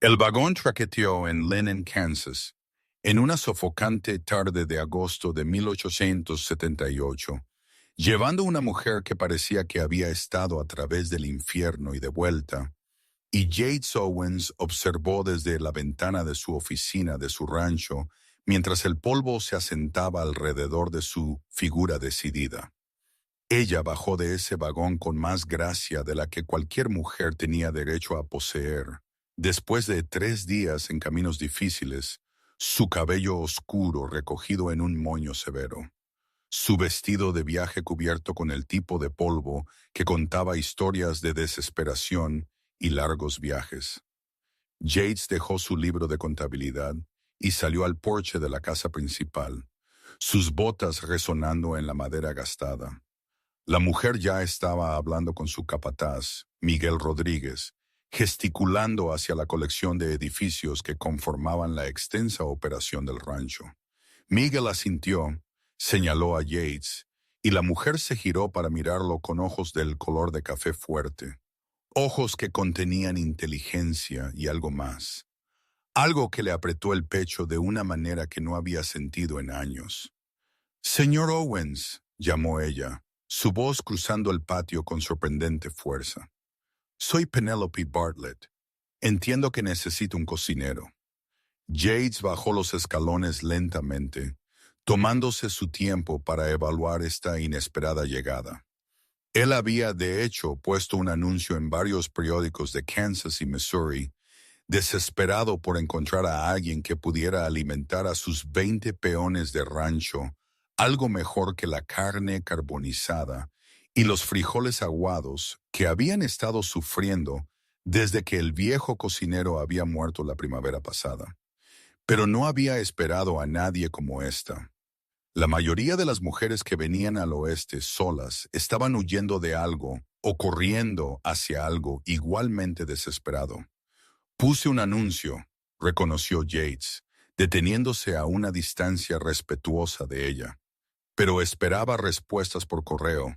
El vagón traqueteó en Lennon, Kansas, en una sofocante tarde de agosto de 1878, llevando una mujer que parecía que había estado a través del infierno y de vuelta, y Yates Owens observó desde la ventana de su oficina de su rancho mientras el polvo se asentaba alrededor de su figura decidida. Ella bajó de ese vagón con más gracia de la que cualquier mujer tenía derecho a poseer. Después de 3 días en caminos difíciles, su cabello oscuro recogido en un moño severo, su vestido de viaje cubierto con el tipo de polvo que contaba historias de desesperación y largos viajes. Yates dejó su libro de contabilidad y salió al porche de la casa principal, sus botas resonando en la madera gastada. La mujer ya estaba hablando con su capataz, Miguel Rodríguez, gesticulando hacia la colección de edificios que conformaban la extensa operación del rancho. Miguel asintió, señaló a Yates, y la mujer se giró para mirarlo con ojos del color de café fuerte, ojos que contenían inteligencia y algo más, algo que le apretó el pecho de una manera que no había sentido en años. «Señor Owens», llamó ella, su voz cruzando el patio con sorprendente fuerza. «Soy Penelope Bartlett. Entiendo que necesito un cocinero». Yates bajó los escalones lentamente, tomándose su tiempo para evaluar esta inesperada llegada. Él había, de hecho, puesto un anuncio en varios periódicos de Kansas y Missouri, desesperado por encontrar a alguien que pudiera alimentar a sus 20 peones de rancho algo mejor que la carne carbonizada y los frijoles aguados que habían estado sufriendo desde que el viejo cocinero había muerto la primavera pasada. Pero no había esperado a nadie como esta. La mayoría de las mujeres que venían al oeste solas estaban huyendo de algo o corriendo hacia algo igualmente desesperado. «Puse un anuncio», reconoció Yates, deteniéndose a una distancia respetuosa de ella. Pero esperaba respuestas por correo,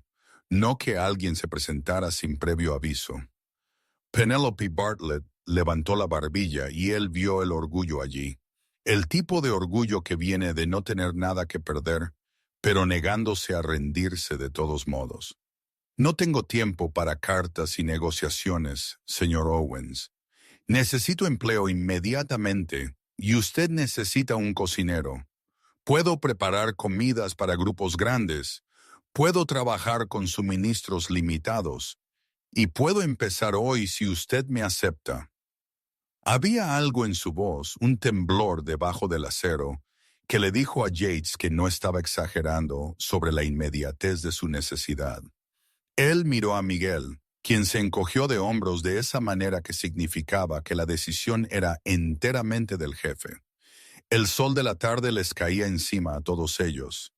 no que alguien se presentara sin previo aviso. Penelope Bartlett levantó la barbilla y él vio el orgullo allí. El tipo de orgullo que viene de no tener nada que perder, pero negándose a rendirse de todos modos. «No tengo tiempo para cartas y negociaciones, señor Owens. Necesito empleo inmediatamente y usted necesita un cocinero. Puedo preparar comidas para grupos grandes, puedo trabajar con suministros limitados y puedo empezar hoy si usted me acepta». Había algo en su voz, un temblor debajo del acero, que le dijo a Yates que no estaba exagerando sobre la inmediatez de su necesidad. Él miró a Miguel, quien se encogió de hombros de esa manera que significaba que la decisión era enteramente del jefe. El sol de la tarde les caía encima a todos ellos,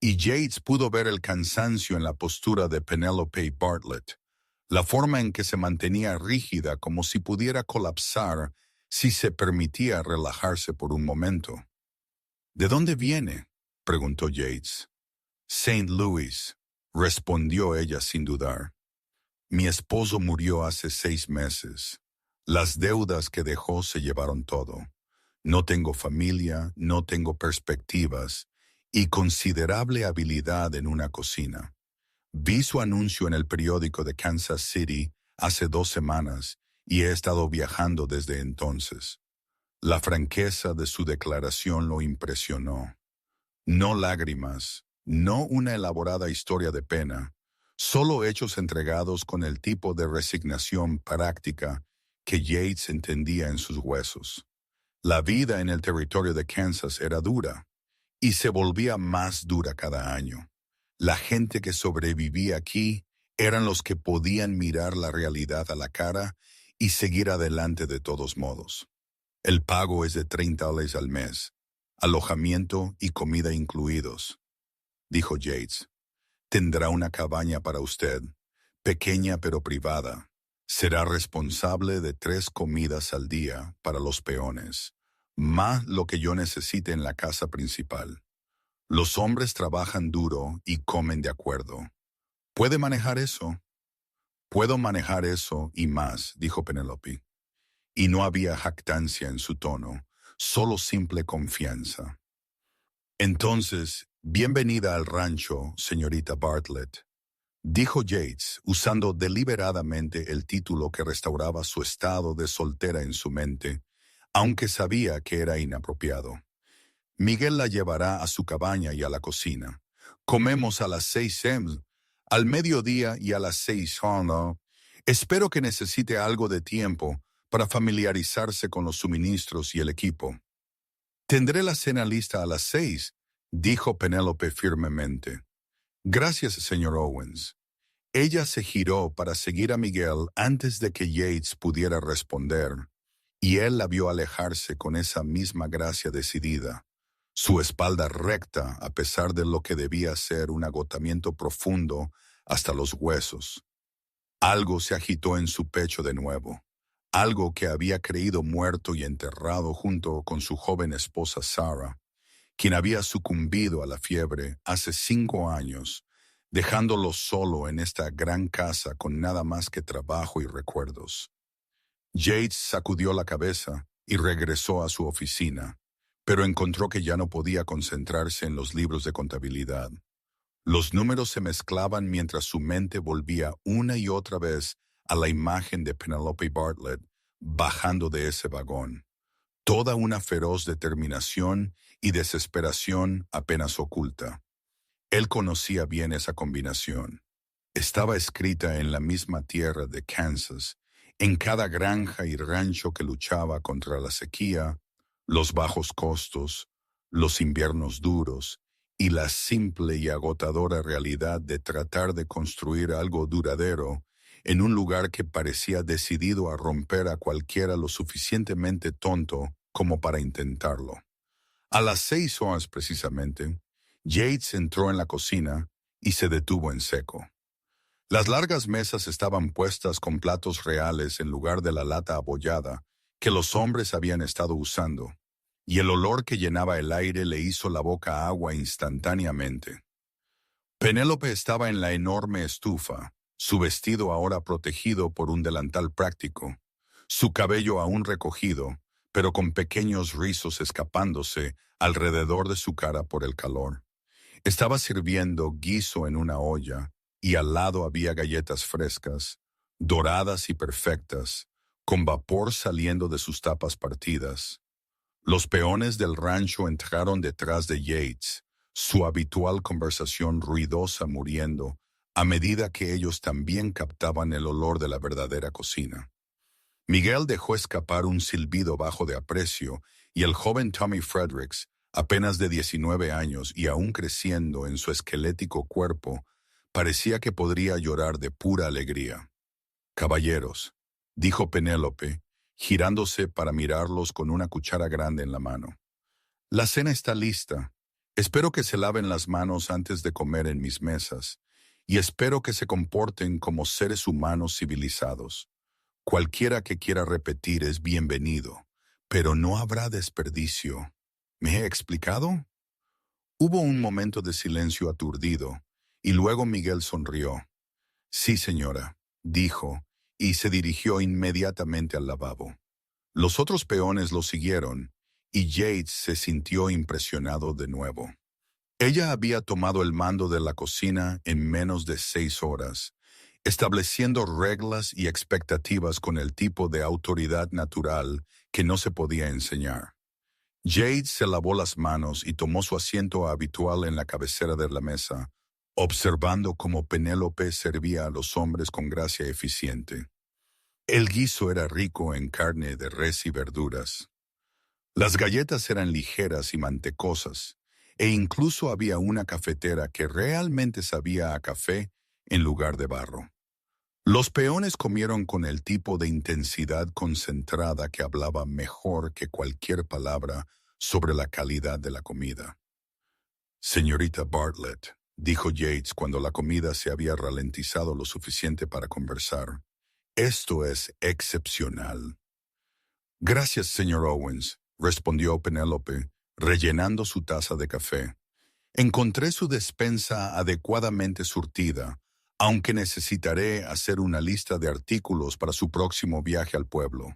y Yates pudo ver el cansancio en la postura de Penelope Bartlett, la forma en que se mantenía rígida como si pudiera colapsar si se permitía relajarse por un momento. «¿De dónde viene?», preguntó Yates. «St. Louis», respondió ella sin dudar. «Mi esposo murió hace 6 meses. Las deudas que dejó se llevaron todo. No tengo familia, no tengo perspectivas y considerable habilidad en una cocina. Vi su anuncio en el periódico de Kansas City hace 2 semanas y he estado viajando desde entonces». La franqueza de su declaración lo impresionó. No lágrimas, no una elaborada historia de pena, solo hechos entregados con el tipo de resignación práctica que Yates entendía en sus huesos. La vida en el territorio de Kansas era dura, y se volvía más dura cada año. La gente que sobrevivía aquí eran los que podían mirar la realidad a la cara y seguir adelante de todos modos. «El pago es de $30 al mes, alojamiento y comida incluidos», dijo Yates. «Tendrá una cabaña para usted, pequeña pero privada. Será responsable de 3 comidas al día para los peones, más lo que yo necesite en la casa principal. Los hombres trabajan duro y comen de acuerdo. ¿Puede manejar eso?». «Puedo manejar eso y más», dijo Penelope. y no había jactancia en su tono, solo simple confianza. Entonces, bienvenida al rancho, señorita Bartlett, dijo Yates, usando deliberadamente el título que restauraba su estado de soltera en su mente, aunque sabía que era inapropiado. Miguel la llevará a su cabaña y a la cocina. Comemos a las 6 p.m., al mediodía y a las 6 p.m. Espero que necesite algo de tiempo para familiarizarse con los suministros y el equipo. Tendré la cena lista a las 6, dijo Penélope firmemente. Gracias, señor Owens. Ella se giró para seguir a Miguel antes de que Yates pudiera responder, y él la vio alejarse con esa misma gracia decidida, su espalda recta a pesar de lo que debía ser un agotamiento profundo hasta los huesos. Algo se agitó en su pecho de nuevo, algo que había creído muerto y enterrado junto con su joven esposa Sarah, quien había sucumbido a la fiebre hace 5 años, dejándolo solo en esta gran casa con nada más que trabajo y recuerdos. Yates sacudió la cabeza y regresó a su oficina, pero encontró que ya no podía concentrarse en los libros de contabilidad. Los números se mezclaban mientras su mente volvía una y otra vez a la imagen de Penelope Bartlett bajando de ese vagón. Toda una feroz determinación y desesperación apenas oculta. Él conocía bien esa combinación. Estaba escrita en la misma tierra de Kansas, en cada granja y rancho que luchaba contra la sequía, los bajos costos, los inviernos duros y la simple y agotadora realidad de tratar de construir algo duradero en un lugar que parecía decidido a romper a cualquiera lo suficientemente tonto como para intentarlo. A las 6 horas precisamente, Yates entró en la cocina y se detuvo en seco. Las largas mesas estaban puestas con platos reales en lugar de la lata abollada que los hombres habían estado usando, y el olor que llenaba el aire le hizo la boca agua instantáneamente. Penélope estaba en la enorme estufa, su vestido ahora protegido por un delantal práctico, su cabello aún recogido, pero con pequeños rizos escapándose alrededor de su cara por el calor. Estaba sirviendo guiso en una olla, y al lado había galletas frescas, doradas y perfectas, con vapor saliendo de sus tapas partidas. Los peones del rancho entraron detrás de Yates, su habitual conversación ruidosa muriendo, a medida que ellos también captaban el olor de la verdadera cocina. Miguel dejó escapar un silbido bajo de aprecio, y el joven Tommy Fredericks, apenas de 19 años y aún creciendo en su esquelético cuerpo, parecía que podría llorar de pura alegría. «Caballeros», dijo Penélope, girándose para mirarlos con una cuchara grande en la mano. «La cena está lista. Espero que se laven las manos antes de comer en mis mesas, y espero que se comporten como seres humanos civilizados. Cualquiera que quiera repetir es bienvenido, pero no habrá desperdicio. ¿Me he explicado?» Hubo un momento de silencio aturdido, y luego Miguel sonrió. «Sí, señora», dijo, y se dirigió inmediatamente al lavabo. Los otros peones lo siguieron, y Yates se sintió impresionado de nuevo. Ella había tomado el mando de la cocina en menos de 6 horas, estableciendo reglas y expectativas con el tipo de autoridad natural que no se podía enseñar. Yates se lavó las manos y tomó su asiento habitual en la cabecera de la mesa, observando cómo Penélope servía a los hombres con gracia eficiente. El guiso era rico en carne de res y verduras. Las galletas eran ligeras y mantecosas, e incluso había una cafetera que realmente sabía a café en lugar de barro. Los peones comieron con el tipo de intensidad concentrada que hablaba mejor que cualquier palabra sobre la calidad de la comida. «Señorita Bartlett», dijo Yates cuando la comida se había ralentizado lo suficiente para conversar, «esto es excepcional». «Gracias, señor Owens», respondió Penélope, rellenando su taza de café. «Encontré su despensa adecuadamente surtida, aunque necesitaré hacer una lista de artículos para su próximo viaje al pueblo».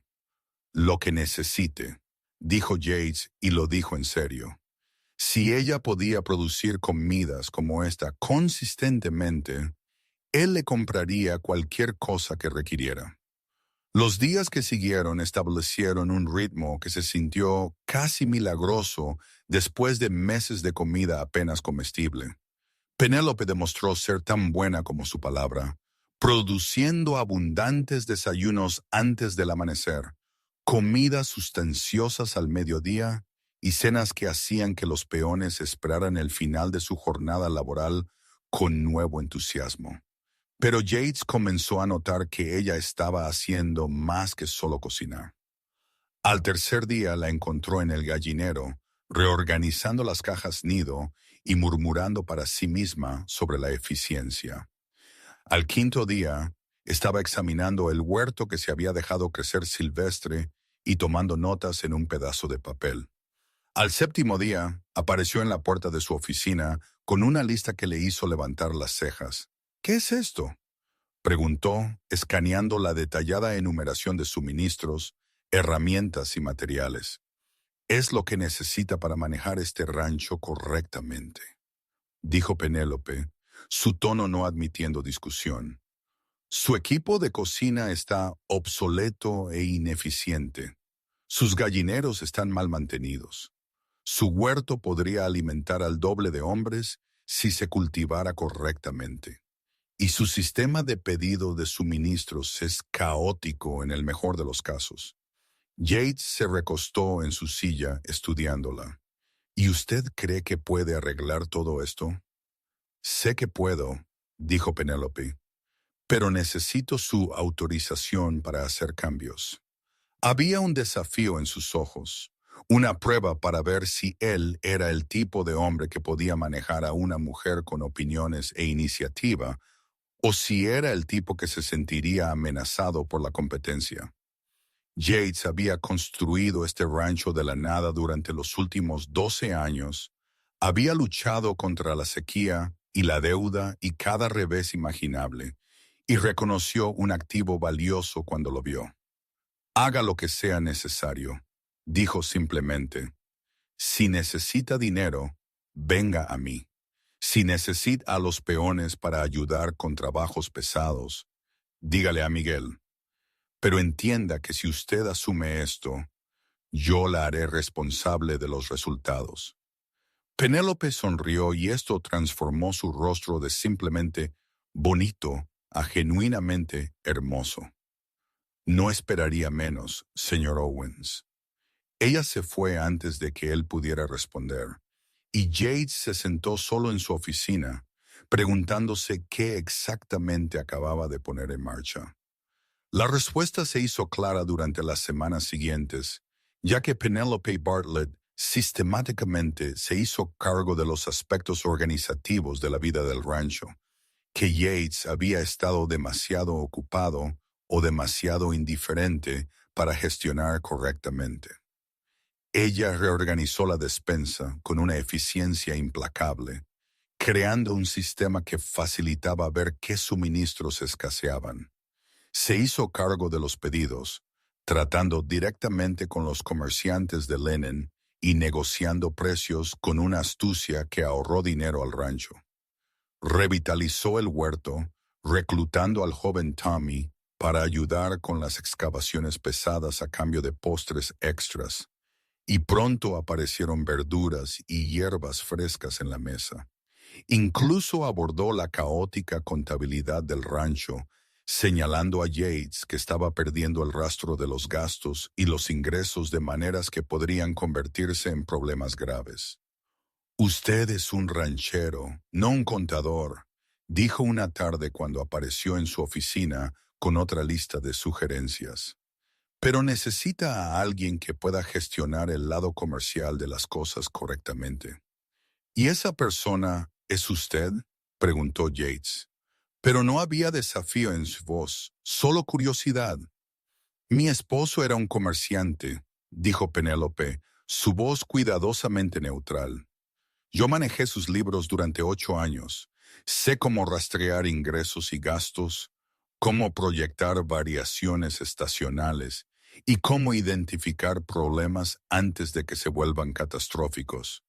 Lo que necesite, dijo Yates y lo dijo en serio. Si ella podía producir comidas como esta consistentemente, él le compraría cualquier cosa que requiriera. Los días que siguieron establecieron un ritmo que se sintió casi milagroso después de meses de comida apenas comestible. Penélope demostró ser tan buena como su palabra, produciendo abundantes desayunos antes del amanecer, comidas sustanciosas al mediodía y cenas que hacían que los peones esperaran el final de su jornada laboral con nuevo entusiasmo. Pero Yates comenzó a notar que ella estaba haciendo más que solo cocinar. Al tercer día la encontró en el gallinero, reorganizando las cajas nido y murmurando para sí misma sobre la eficiencia. Al quinto día, estaba examinando el huerto que se había dejado crecer silvestre y tomando notas en un pedazo de papel. Al séptimo día, apareció en la puerta de su oficina con una lista que le hizo levantar las cejas. ¿Qué es esto?, preguntó, escaneando la detallada enumeración de suministros, herramientas y materiales. Es lo que necesita para manejar este rancho correctamente, dijo Penélope, su tono no admitiendo discusión. Su equipo de cocina está obsoleto e ineficiente. Sus gallineros están mal mantenidos. Su huerto podría alimentar al doble de hombres si se cultivara correctamente. Y su sistema de pedido de suministros es caótico en el mejor de los casos. Yates se recostó en su silla estudiándola. ¿Y usted cree que puede arreglar todo esto? Sé que puedo, dijo Penélope, pero necesito su autorización para hacer cambios. Había un desafío en sus ojos, una prueba para ver si él era el tipo de hombre que podía manejar a una mujer con opiniones e iniciativa, o si era el tipo que se sentiría amenazado por la competencia. Yates había construido este rancho de la nada durante los últimos 12 años, había luchado contra la sequía y la deuda y cada revés imaginable, y reconoció un activo valioso cuando lo vio. Haga lo que sea necesario, dijo simplemente. Si necesita dinero, venga a mí. Si necesita a los peones para ayudar con trabajos pesados, dígale a Miguel. Pero entienda que si usted asume esto, yo la haré responsable de los resultados. Penélope sonrió y esto transformó su rostro de simplemente bonito a genuinamente hermoso. No esperaría menos, señor Owens. Ella se fue antes de que él pudiera responder, y Yates se sentó solo en su oficina, preguntándose qué exactamente acababa de poner en marcha. La respuesta se hizo clara durante las semanas siguientes, ya que Penélope Bartlett sistemáticamente se hizo cargo de los aspectos organizativos de la vida del rancho, que Yates había estado demasiado ocupado o demasiado indiferente para gestionar correctamente. Ella reorganizó la despensa con una eficiencia implacable, creando un sistema que facilitaba ver qué suministros escaseaban. Se hizo cargo de los pedidos, tratando directamente con los comerciantes de Lennon y negociando precios con una astucia que ahorró dinero al rancho. Revitalizó el huerto, reclutando al joven Tommy para ayudar con las excavaciones pesadas a cambio de postres extras, y pronto aparecieron verduras y hierbas frescas en la mesa. Incluso abordó la caótica contabilidad del rancho, señalando a Yates que estaba perdiendo el rastro de los gastos y los ingresos de maneras que podrían convertirse en problemas graves. Usted es un ranchero, no un contador, dijo una tarde cuando apareció en su oficina con otra lista de sugerencias. Pero necesita a alguien que pueda gestionar el lado comercial de las cosas correctamente. ¿Y esa persona es usted?, preguntó Yates. Pero no había desafío en su voz, solo curiosidad. Mi esposo era un comerciante, dijo Penélope, su voz cuidadosamente neutral. Yo manejé sus libros durante 8 años. Sé cómo rastrear ingresos y gastos, cómo proyectar variaciones estacionales y cómo identificar problemas antes de que se vuelvan catastróficos.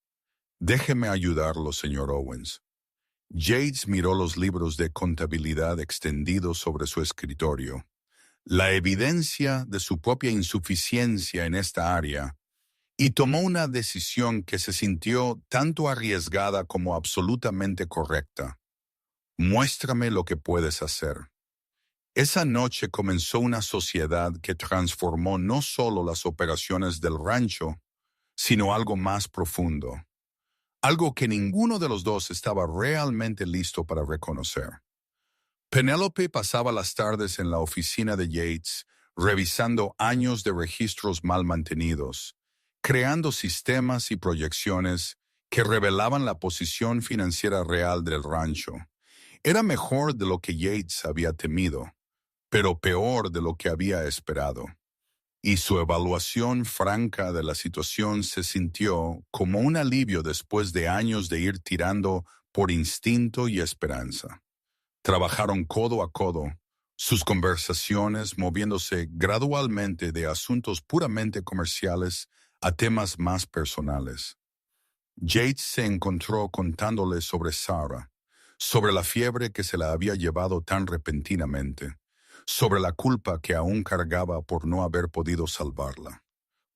Déjeme ayudarlo, señor Owens. Yates miró los libros de contabilidad extendidos sobre su escritorio. La evidencia de su propia insuficiencia en esta área, y tomó una decisión que se sintió tanto arriesgada como absolutamente correcta. Muéstrame lo que puedes hacer. Esa noche comenzó una sociedad que transformó no solo las operaciones del rancho, sino algo más profundo. Algo que ninguno de los dos estaba realmente listo para reconocer. Penélope pasaba las tardes en la oficina de Yates, revisando años de registros mal mantenidos, creando sistemas y proyecciones que revelaban la posición financiera real del rancho. Era mejor de lo que Yates había temido, pero peor de lo que había esperado. Y su evaluación franca de la situación se sintió como un alivio después de años de ir tirando por instinto y esperanza. Trabajaron codo a codo, sus conversaciones moviéndose gradualmente de asuntos puramente comerciales a temas más personales. Yates se encontró contándole sobre Sarah, sobre la fiebre que se la había llevado tan repentinamente, sobre la culpa que aún cargaba por no haber podido salvarla.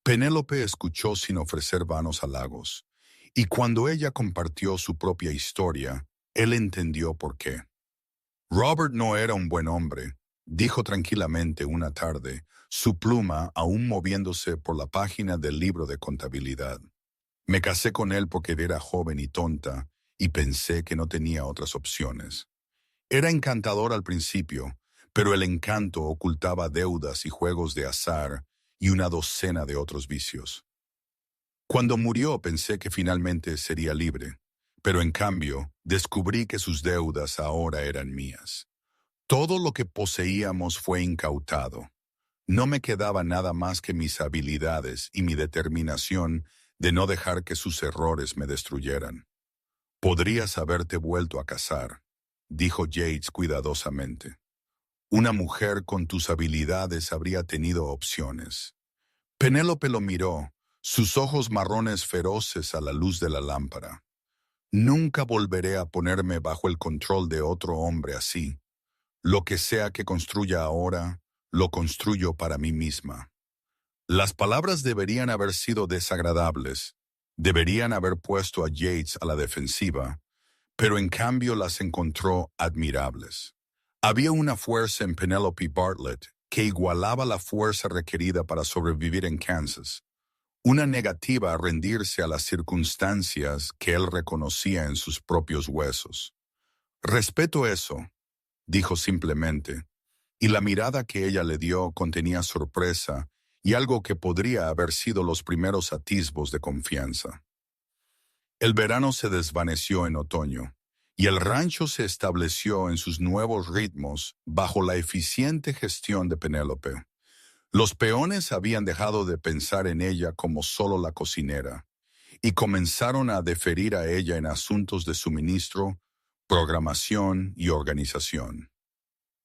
Penélope escuchó sin ofrecer vanos halagos, y cuando ella compartió su propia historia, él entendió por qué. Robert no era un buen hombre, dijo tranquilamente una tarde, su pluma aún moviéndose por la página del libro de contabilidad. Me casé con él porque era joven y tonta, y pensé que no tenía otras opciones. Era encantador al principio, pero el encanto ocultaba deudas y juegos de azar y una docena de otros vicios. Cuando murió pensé que finalmente sería libre, pero en cambio descubrí que sus deudas ahora eran mías. Todo lo que poseíamos fue incautado. No me quedaba nada más que mis habilidades y mi determinación de no dejar que sus errores me destruyeran. Podrías haberte vuelto a casar, dijo Yates cuidadosamente. Una mujer con tus habilidades habría tenido opciones. Penélope lo miró, sus ojos marrones feroces a la luz de la lámpara. Nunca volveré a ponerme bajo el control de otro hombre así. Lo que sea que construya ahora, lo construyo para mí misma. Las palabras deberían haber sido desagradables, deberían haber puesto a Yates a la defensiva, pero en cambio las encontró admirables. Había una fuerza en Penelope Bartlett que igualaba la fuerza requerida para sobrevivir en Kansas, una negativa a rendirse a las circunstancias que él reconocía en sus propios huesos. Respeto eso, dijo simplemente, y la mirada que ella le dio contenía sorpresa y algo que podría haber sido los primeros atisbos de confianza. El verano se desvaneció en otoño, y el rancho se estableció en sus nuevos ritmos bajo la eficiente gestión de Penélope. Los peones habían dejado de pensar en ella como solo la cocinera, y comenzaron a deferir a ella en asuntos de suministro, programación y organización.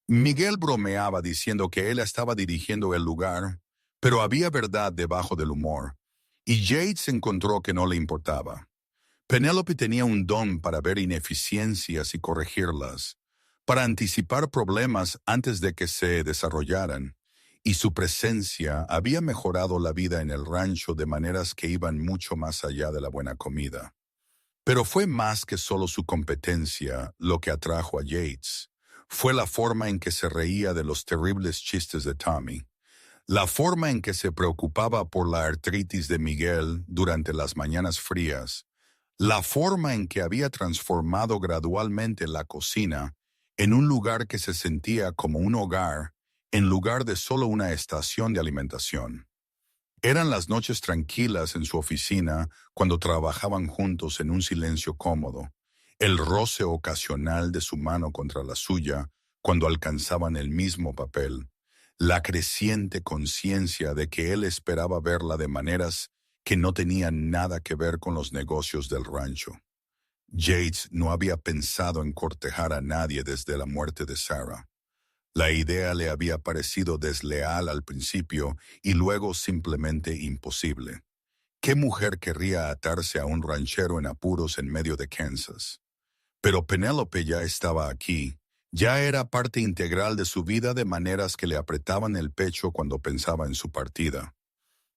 Miguel bromeaba diciendo que él estaba dirigiendo el lugar, pero había verdad debajo del humor, y Yates encontró que no le importaba. Penélope tenía un don para ver ineficiencias y corregirlas, para anticipar problemas antes de que se desarrollaran, y su presencia había mejorado la vida en el rancho de maneras que iban mucho más allá de la buena comida. Pero fue más que solo su competencia lo que atrajo a Yates. Fue la forma en que se reía de los terribles chistes de Tommy, la forma en que se preocupaba por la artritis de Miguel durante las mañanas frías, la forma en que había transformado gradualmente la cocina en un lugar que se sentía como un hogar en lugar de solo una estación de alimentación. Eran las noches tranquilas en su oficina cuando trabajaban juntos en un silencio cómodo, el roce ocasional de su mano contra la suya cuando alcanzaban el mismo papel, la creciente conciencia de que él esperaba verla de maneras que no tenían nada que ver con los negocios del rancho. Yates no había pensado en cortejar a nadie desde la muerte de Sarah. La idea le había parecido desleal al principio y luego simplemente imposible. ¿Qué mujer querría atarse a un ranchero en apuros en medio de Kansas? Pero Penélope ya estaba aquí. Ya era parte integral de su vida de maneras que le apretaban el pecho cuando pensaba en su partida.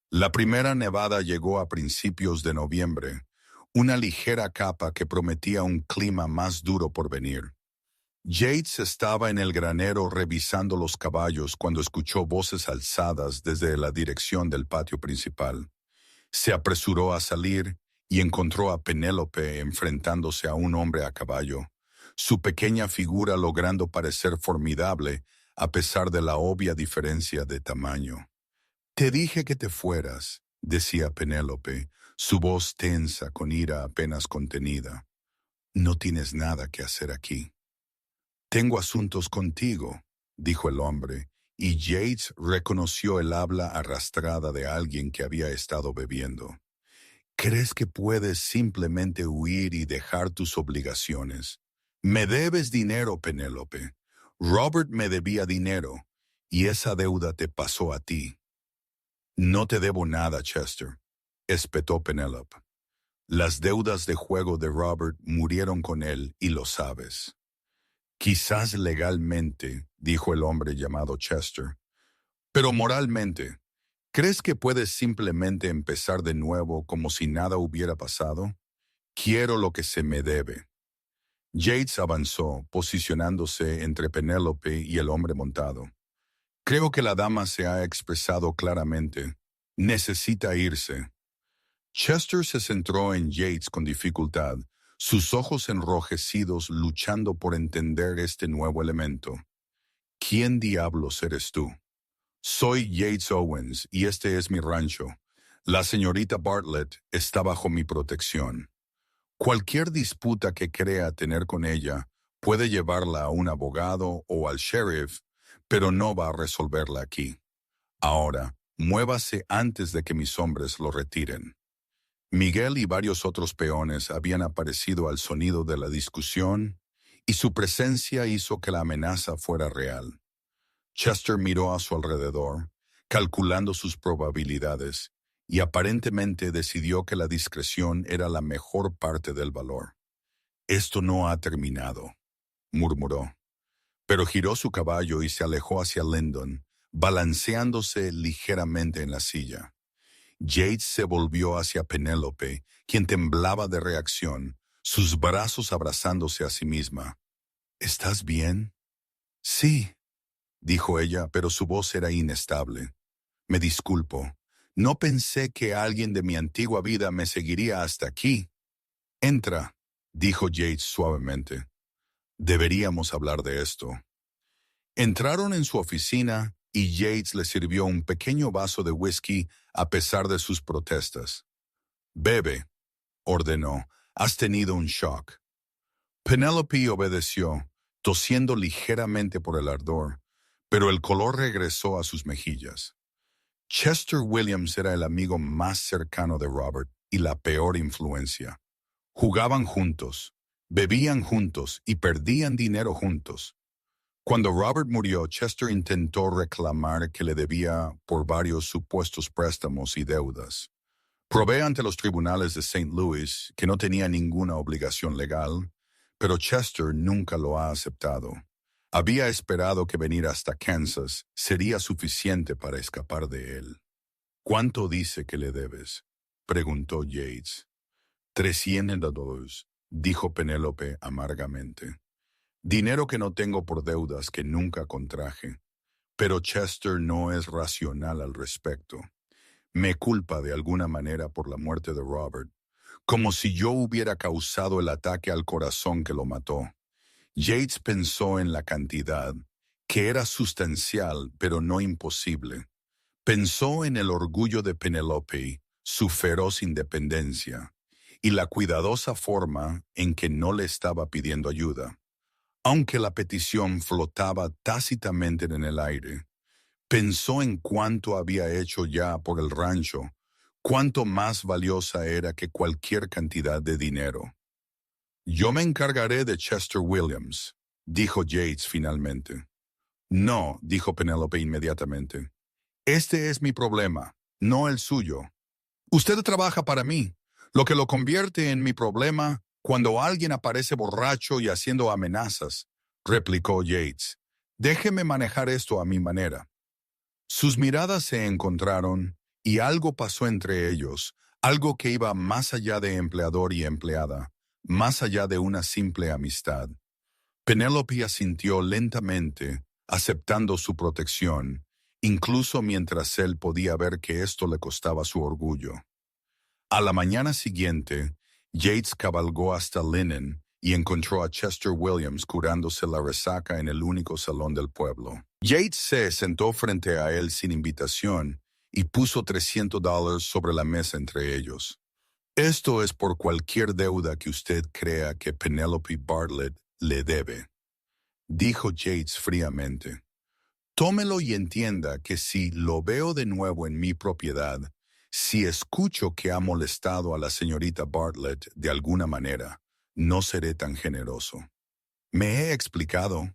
La primera nevada llegó a principios de noviembre, una ligera capa que prometía un clima más duro por venir. Yates estaba en el granero revisando los caballos cuando escuchó voces alzadas desde la dirección del patio principal. Se apresuró a salir y encontró a Penélope enfrentándose a un hombre a caballo, su pequeña figura logrando parecer formidable a pesar de la obvia diferencia de tamaño. «Te dije que te fueras», decía Penélope, su voz tensa con ira apenas contenida. «No tienes nada que hacer aquí». «Tengo asuntos contigo», dijo el hombre, y Yates reconoció el habla arrastrada de alguien que había estado bebiendo. «¿Crees que puedes simplemente huir y dejar tus obligaciones? Me debes dinero, Penélope. Robert me debía dinero, y esa deuda te pasó a ti». «No te debo nada, Chester», espetó Penélope. «Las deudas de juego de Robert murieron con él y lo sabes». «Quizás legalmente», dijo el hombre llamado Chester, «pero moralmente, ¿crees que puedes simplemente empezar de nuevo como si nada hubiera pasado? Quiero lo que se me debe». Yates avanzó, posicionándose entre Penélope y el hombre montado. «Creo que la dama se ha expresado claramente. Necesita irse». Chester se centró en Yates con dificultad, sus ojos enrojecidos luchando por entender este nuevo elemento. «¿Quién diablos eres tú?» «Soy Yates Owens y este es mi rancho. La señorita Bartlett está bajo mi protección. Cualquier disputa que crea tener con ella puede llevarla a un abogado o al sheriff, pero no va a resolverla aquí. Ahora, muévase antes de que mis hombres lo retiren». Miguel y varios otros peones habían aparecido al sonido de la discusión y su presencia hizo que la amenaza fuera real. Chester miró a su alrededor, calculando sus probabilidades, y aparentemente decidió que la discreción era la mejor parte del valor. «Esto no ha terminado», murmuró, pero giró su caballo y se alejó hacia Lyndon, balanceándose ligeramente en la silla. Yates se volvió hacia Penélope, quien temblaba de reacción, sus brazos abrazándose a sí misma. «¿Estás bien?» «Sí», dijo ella, pero su voz era inestable. «Me disculpo. No pensé que alguien de mi antigua vida me seguiría hasta aquí». «Entra», dijo Yates suavemente. «Deberíamos hablar de esto». Entraron en su oficina y Yates le sirvió un pequeño vaso de whisky a pesar de sus protestas. «Bebe», ordenó. «Has tenido un shock». Penélope obedeció, tosiendo ligeramente por el ardor, pero el color regresó a sus mejillas. Chester Williams era el amigo más cercano de Robert y la peor influencia. Jugaban juntos, bebían juntos y perdían dinero juntos. Cuando Robert murió, Chester intentó reclamar que le debía por varios supuestos préstamos y deudas. Probé ante los tribunales de St. Louis que no tenía ninguna obligación legal, pero Chester nunca lo ha aceptado. Había esperado que venir hasta Kansas sería suficiente para escapar de él. «¿Cuánto dice que le debes?», preguntó Yates. $300, dijo Penélope amargamente. «Dinero que no tengo por deudas que nunca contraje. Pero Chester no es racional al respecto. Me culpa de alguna manera por la muerte de Robert, como si yo hubiera causado el ataque al corazón que lo mató». Yates pensó en la cantidad, que era sustancial pero no imposible. Pensó en el orgullo de Penélope, su feroz independencia, y la cuidadosa forma en que no le estaba pidiendo ayuda. Aunque la petición flotaba tácitamente en el aire, pensó en cuánto había hecho ya por el rancho, cuánto más valiosa era que cualquier cantidad de dinero. «Yo me encargaré de Chester Williams», dijo Yates finalmente. No, dijo Penélope inmediatamente. Este es mi problema, no el suyo. Usted trabaja para mí, lo que lo convierte en mi problema cuando alguien aparece borracho y haciendo amenazas, replicó Yates. Déjeme manejar esto a mi manera. Sus miradas se encontraron y algo pasó entre ellos, algo que iba más allá de empleador y empleada, más allá de una simple amistad. Penélope asintió lentamente, aceptando su protección, incluso mientras él podía ver que esto le costaba su orgullo. A la mañana siguiente, Yates cabalgó hasta Linen y encontró a Chester Williams curándose la resaca en el único salón del pueblo. Yates se sentó frente a él sin invitación y puso $300 sobre la mesa entre ellos. Esto es por cualquier deuda que usted crea que Penelope Bartlett le debe, dijo Yates fríamente. Tómelo y entienda que si lo veo de nuevo en mi propiedad, si escucho que ha molestado a la señorita Bartlett de alguna manera, no seré tan generoso. ¿Me he explicado?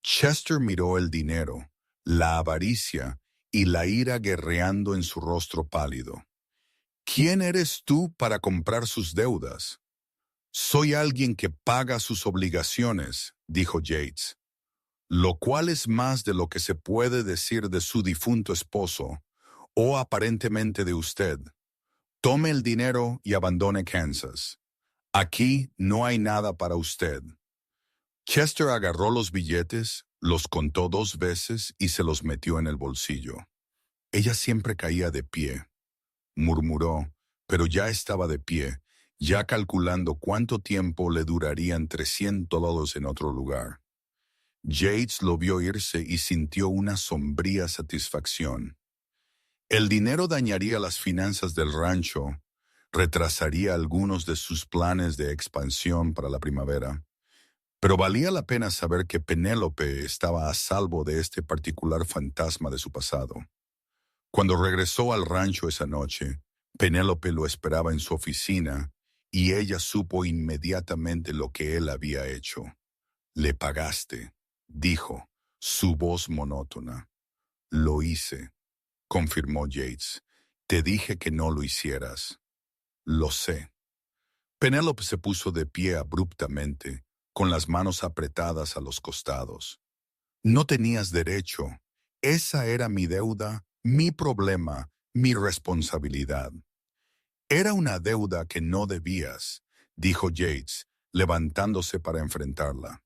Chester miró el dinero, la avaricia y la ira guerreando en su rostro pálido. ¿Quién eres tú para comprar sus deudas? Soy alguien que paga sus obligaciones, dijo Yates, lo cual es más de lo que se puede decir de su difunto esposo, o aparentemente de usted. Tome el dinero y abandone Kansas. Aquí no hay nada para usted. Chester agarró los billetes, los contó 2 veces y se los metió en el bolsillo. Ella siempre caía de pie, murmuró, pero ya estaba de pie, ya calculando cuánto tiempo le durarían $300 en otro lugar. Yates lo vio irse y sintió una sombría satisfacción. El dinero dañaría las finanzas del rancho, retrasaría algunos de sus planes de expansión para la primavera, pero valía la pena saber que Penélope estaba a salvo de este particular fantasma de su pasado. Cuando regresó al rancho esa noche, Penélope lo esperaba en su oficina y ella supo inmediatamente lo que él había hecho. Le pagaste, dijo, su voz monótona. Lo hice, confirmó Yates. Te dije que no lo hicieras. Lo sé. Penélope se puso de pie abruptamente, con las manos apretadas a los costados. No tenías derecho. Esa era mi deuda, mi problema, mi responsabilidad. Era una deuda que no debías, dijo Yates, levantándose para enfrentarla.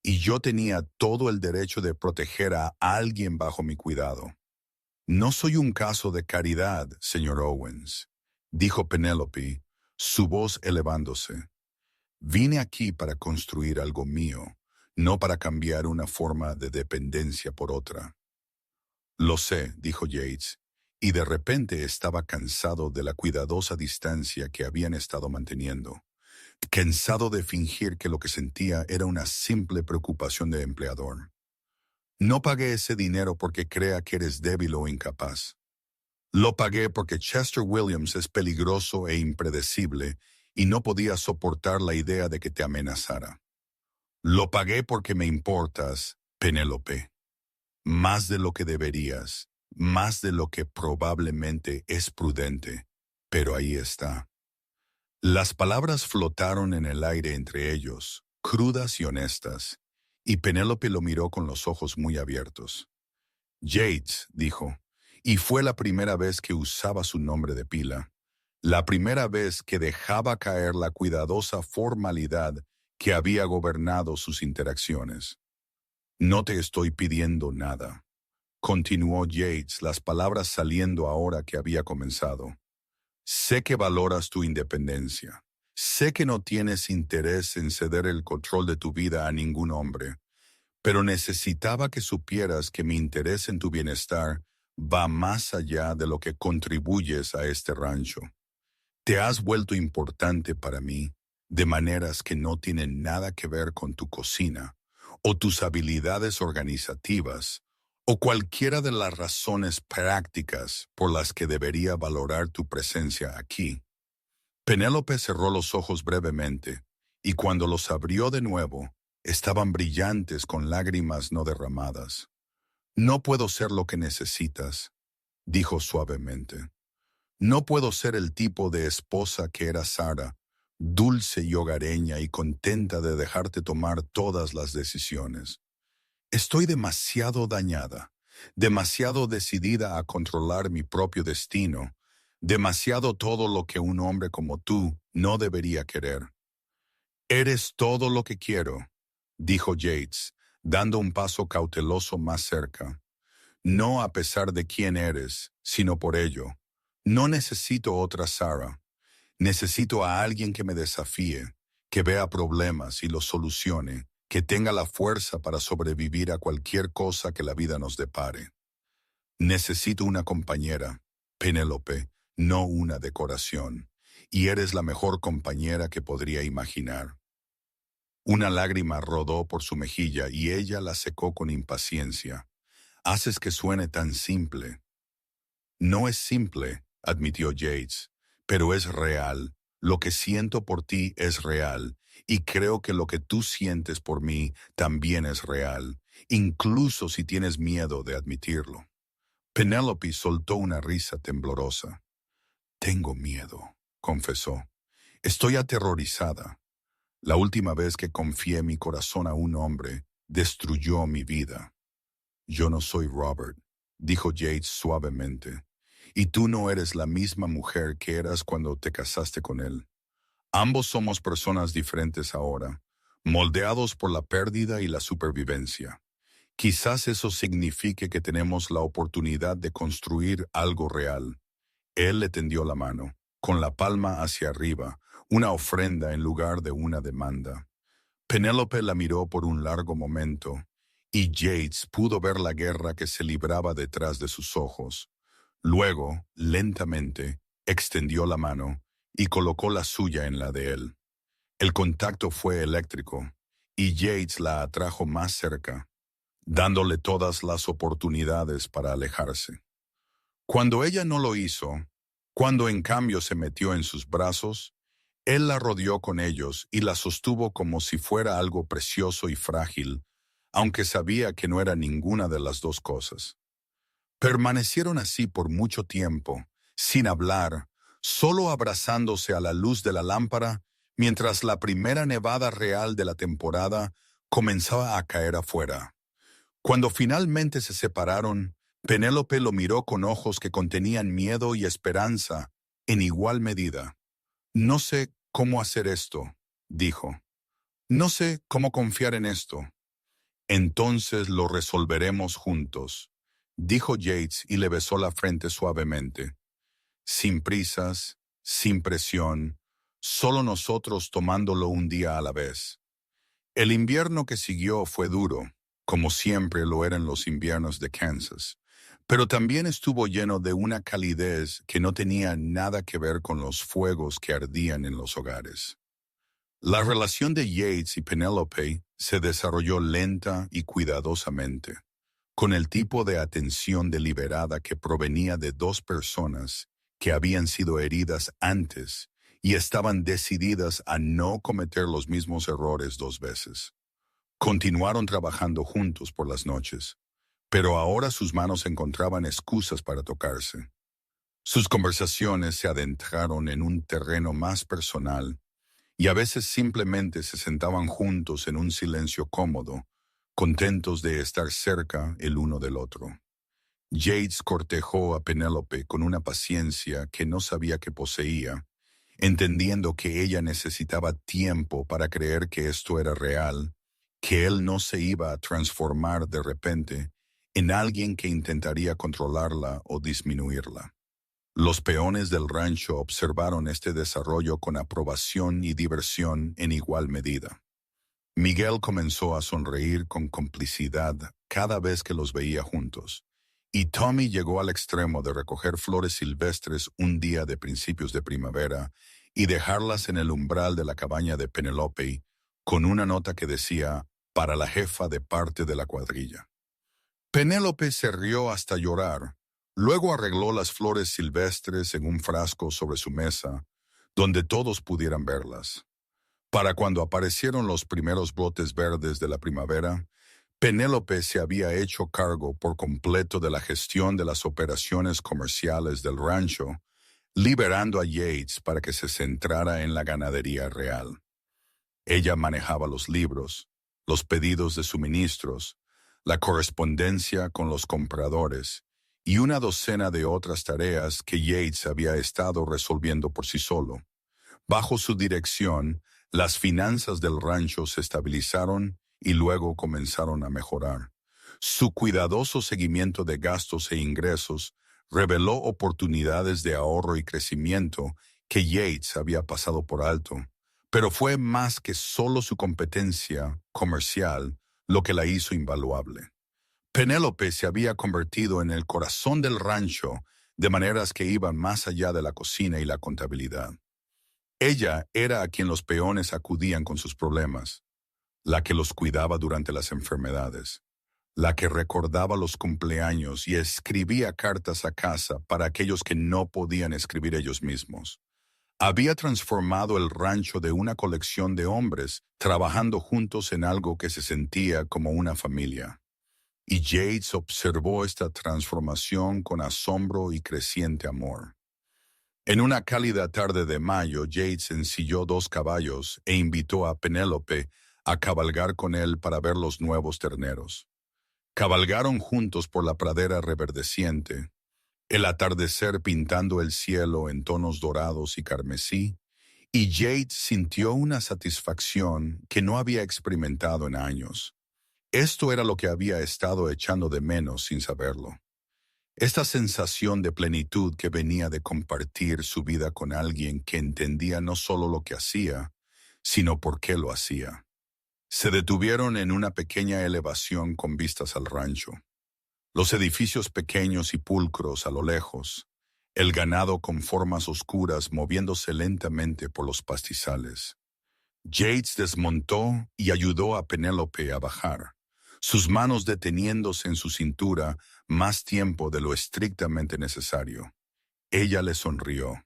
Y yo tenía todo el derecho de proteger a alguien bajo mi cuidado. No soy un caso de caridad, señor Owens, dijo Penélope, su voz elevándose. Vine aquí para construir algo mío, no para cambiar una forma de dependencia por otra. Lo sé, dijo Yates, y de repente estaba cansado de la cuidadosa distancia que habían estado manteniendo. Cansado de fingir que lo que sentía era una simple preocupación de empleador. No pagué ese dinero porque crea que eres débil o incapaz. Lo pagué porque Chester Williams es peligroso e impredecible y no podía soportar la idea de que te amenazara. Lo pagué porque me importas, Penélope. Más de lo que deberías, más de lo que probablemente es prudente, pero ahí está. Las palabras flotaron en el aire entre ellos, crudas y honestas, y Penélope lo miró con los ojos muy abiertos. Yates, dijo, y fue la primera vez que usaba su nombre de pila, la primera vez que dejaba caer la cuidadosa formalidad que había gobernado sus interacciones. No te estoy pidiendo nada, continuó Yates, las palabras saliendo ahora que había comenzado. Sé que valoras tu independencia. Sé que no tienes interés en ceder el control de tu vida a ningún hombre, pero necesitaba que supieras que mi interés en tu bienestar va más allá de lo que contribuyes a este rancho. Te has vuelto importante para mí de maneras que no tienen nada que ver con tu cocina o tus habilidades organizativas o cualquiera de las razones prácticas por las que debería valorar tu presencia aquí. Penélope cerró los ojos brevemente y cuando los abrió de nuevo, Estaban brillantes con lágrimas no derramadas. No puedo ser lo que necesitas, dijo suavemente. No puedo ser el tipo de esposa que era Sara, dulce y hogareña y contenta de dejarte tomar todas las decisiones. Estoy demasiado dañada, demasiado decidida a controlar mi propio destino, demasiado todo lo que un hombre como tú no debería querer. Eres todo lo que quiero, dijo Yates, dando un paso cauteloso más cerca. No a pesar de quién eres, sino por ello. No necesito otra Sarah. Necesito a alguien que me desafíe, que vea problemas y los solucione, que tenga la fuerza para sobrevivir a cualquier cosa que la vida nos depare. Necesito una compañera, Penélope, no una decoración, y eres la mejor compañera que podría imaginar. Una lágrima rodó por su mejilla y ella la secó con impaciencia. Haces que suene tan simple. No es simple, admitió Yates, pero es real. Lo que siento por ti es real, y creo que lo que tú sientes por mí también es real, incluso si tienes miedo de admitirlo. Penélope soltó una risa temblorosa. Tengo miedo, confesó. Estoy aterrorizada. La última vez que confié mi corazón a un hombre, destruyó mi vida. Yo no soy Robert, dijo Yates suavemente, y tú no eres la misma mujer que eras cuando te casaste con él. Ambos somos personas diferentes ahora, moldeados por la pérdida y la supervivencia. Quizás eso signifique que tenemos la oportunidad de construir algo real. Él le tendió la mano, con la palma hacia arriba, una ofrenda en lugar de una demanda. Penélope la miró por un largo momento, y Yates pudo ver la guerra que se libraba detrás de sus ojos. Luego, lentamente, extendió la mano y colocó la suya en la de él. El contacto fue eléctrico, y Yates la atrajo más cerca, dándole todas las oportunidades para alejarse. Cuando ella no lo hizo, cuando en cambio se metió en sus brazos, él la rodeó con ellos y la sostuvo como si fuera algo precioso y frágil, aunque sabía que no era ninguna de las dos cosas. Permanecieron así por mucho tiempo, sin hablar, solo abrazándose a la luz de la lámpara, mientras la primera nevada real de la temporada comenzaba a caer afuera. Cuando finalmente se separaron, Penélope lo miró con ojos que contenían miedo y esperanza en igual medida. No sé cómo hacer esto, dijo. No sé cómo confiar en esto. Entonces lo resolveremos juntos, dijo Yates y le besó la frente suavemente. Sin prisas, sin presión, solo nosotros tomándolo un día a la vez. El invierno que siguió fue duro, como siempre lo eran los inviernos de Kansas, pero también estuvo lleno de una calidez que no tenía nada que ver con los fuegos que ardían en los hogares. La relación de Yates y Penélope se desarrolló lenta y cuidadosamente, con el tipo de atención deliberada que provenía de dos personas que habían sido heridas antes y estaban decididas a no cometer los mismos errores dos veces. Continuaron trabajando juntos por las noches, pero ahora sus manos encontraban excusas para tocarse. Sus conversaciones se adentraron en un terreno más personal y a veces simplemente se sentaban juntos en un silencio cómodo, contentos de estar cerca el uno del otro. Yates cortejó a Penélope con una paciencia que no sabía que poseía, entendiendo que ella necesitaba tiempo para creer que esto era real, que él no se iba a transformar de repente en alguien que intentaría controlarla o disminuirla. Los peones del rancho observaron este desarrollo con aprobación y diversión en igual medida. Miguel comenzó a sonreír con complicidad cada vez que los veía juntos, y Tommy llegó al extremo de recoger flores silvestres un día de principios de primavera y dejarlas en el umbral de la cabaña de Penélope con una nota que decía «Para la jefa de parte de la cuadrilla». Penélope se rió hasta llorar. Luego arregló las flores silvestres en un frasco sobre su mesa, donde todos pudieran verlas. Para cuando aparecieron los primeros brotes verdes de la primavera, Penélope se había hecho cargo por completo de la gestión de las operaciones comerciales del rancho, liberando a Yates para que se centrara en la ganadería real. Ella manejaba los libros, los pedidos de suministros, la correspondencia con los compradores y una docena de otras tareas que Yates había estado resolviendo por sí solo. Bajo su dirección, las finanzas del rancho se estabilizaron y luego comenzaron a mejorar. Su cuidadoso seguimiento de gastos e ingresos reveló oportunidades de ahorro y crecimiento que Yates había pasado por alto, pero fue más que solo su competencia comercial lo que la hizo invaluable. Penélope se había convertido en el corazón del rancho de maneras que iban más allá de la cocina y la contabilidad. Ella era a quien los peones acudían con sus problemas, la que los cuidaba durante las enfermedades, la que recordaba los cumpleaños y escribía cartas a casa para aquellos que no podían escribir ellos mismos. Había transformado el rancho de una colección de hombres trabajando juntos en algo que se sentía como una familia. Y Yates observó esta transformación con asombro y creciente amor. En una cálida tarde de mayo, Yates ensilló 2 caballos e invitó a Penélope a cabalgar con él para ver los nuevos terneros. Cabalgaron juntos por la pradera reverdeciente, el atardecer pintando el cielo en tonos dorados y carmesí, y Yates sintió una satisfacción que no había experimentado en años. Esto era lo que había estado echando de menos sin saberlo. Esta sensación de plenitud que venía de compartir su vida con alguien que entendía no solo lo que hacía, sino por qué lo hacía. Se detuvieron en una pequeña elevación con vistas al rancho. Los edificios pequeños y pulcros a lo lejos, el ganado con formas oscuras moviéndose lentamente por los pastizales. Yates desmontó y ayudó a Penélope a bajar, sus manos deteniéndose en su cintura más tiempo de lo estrictamente necesario. Ella le sonrió.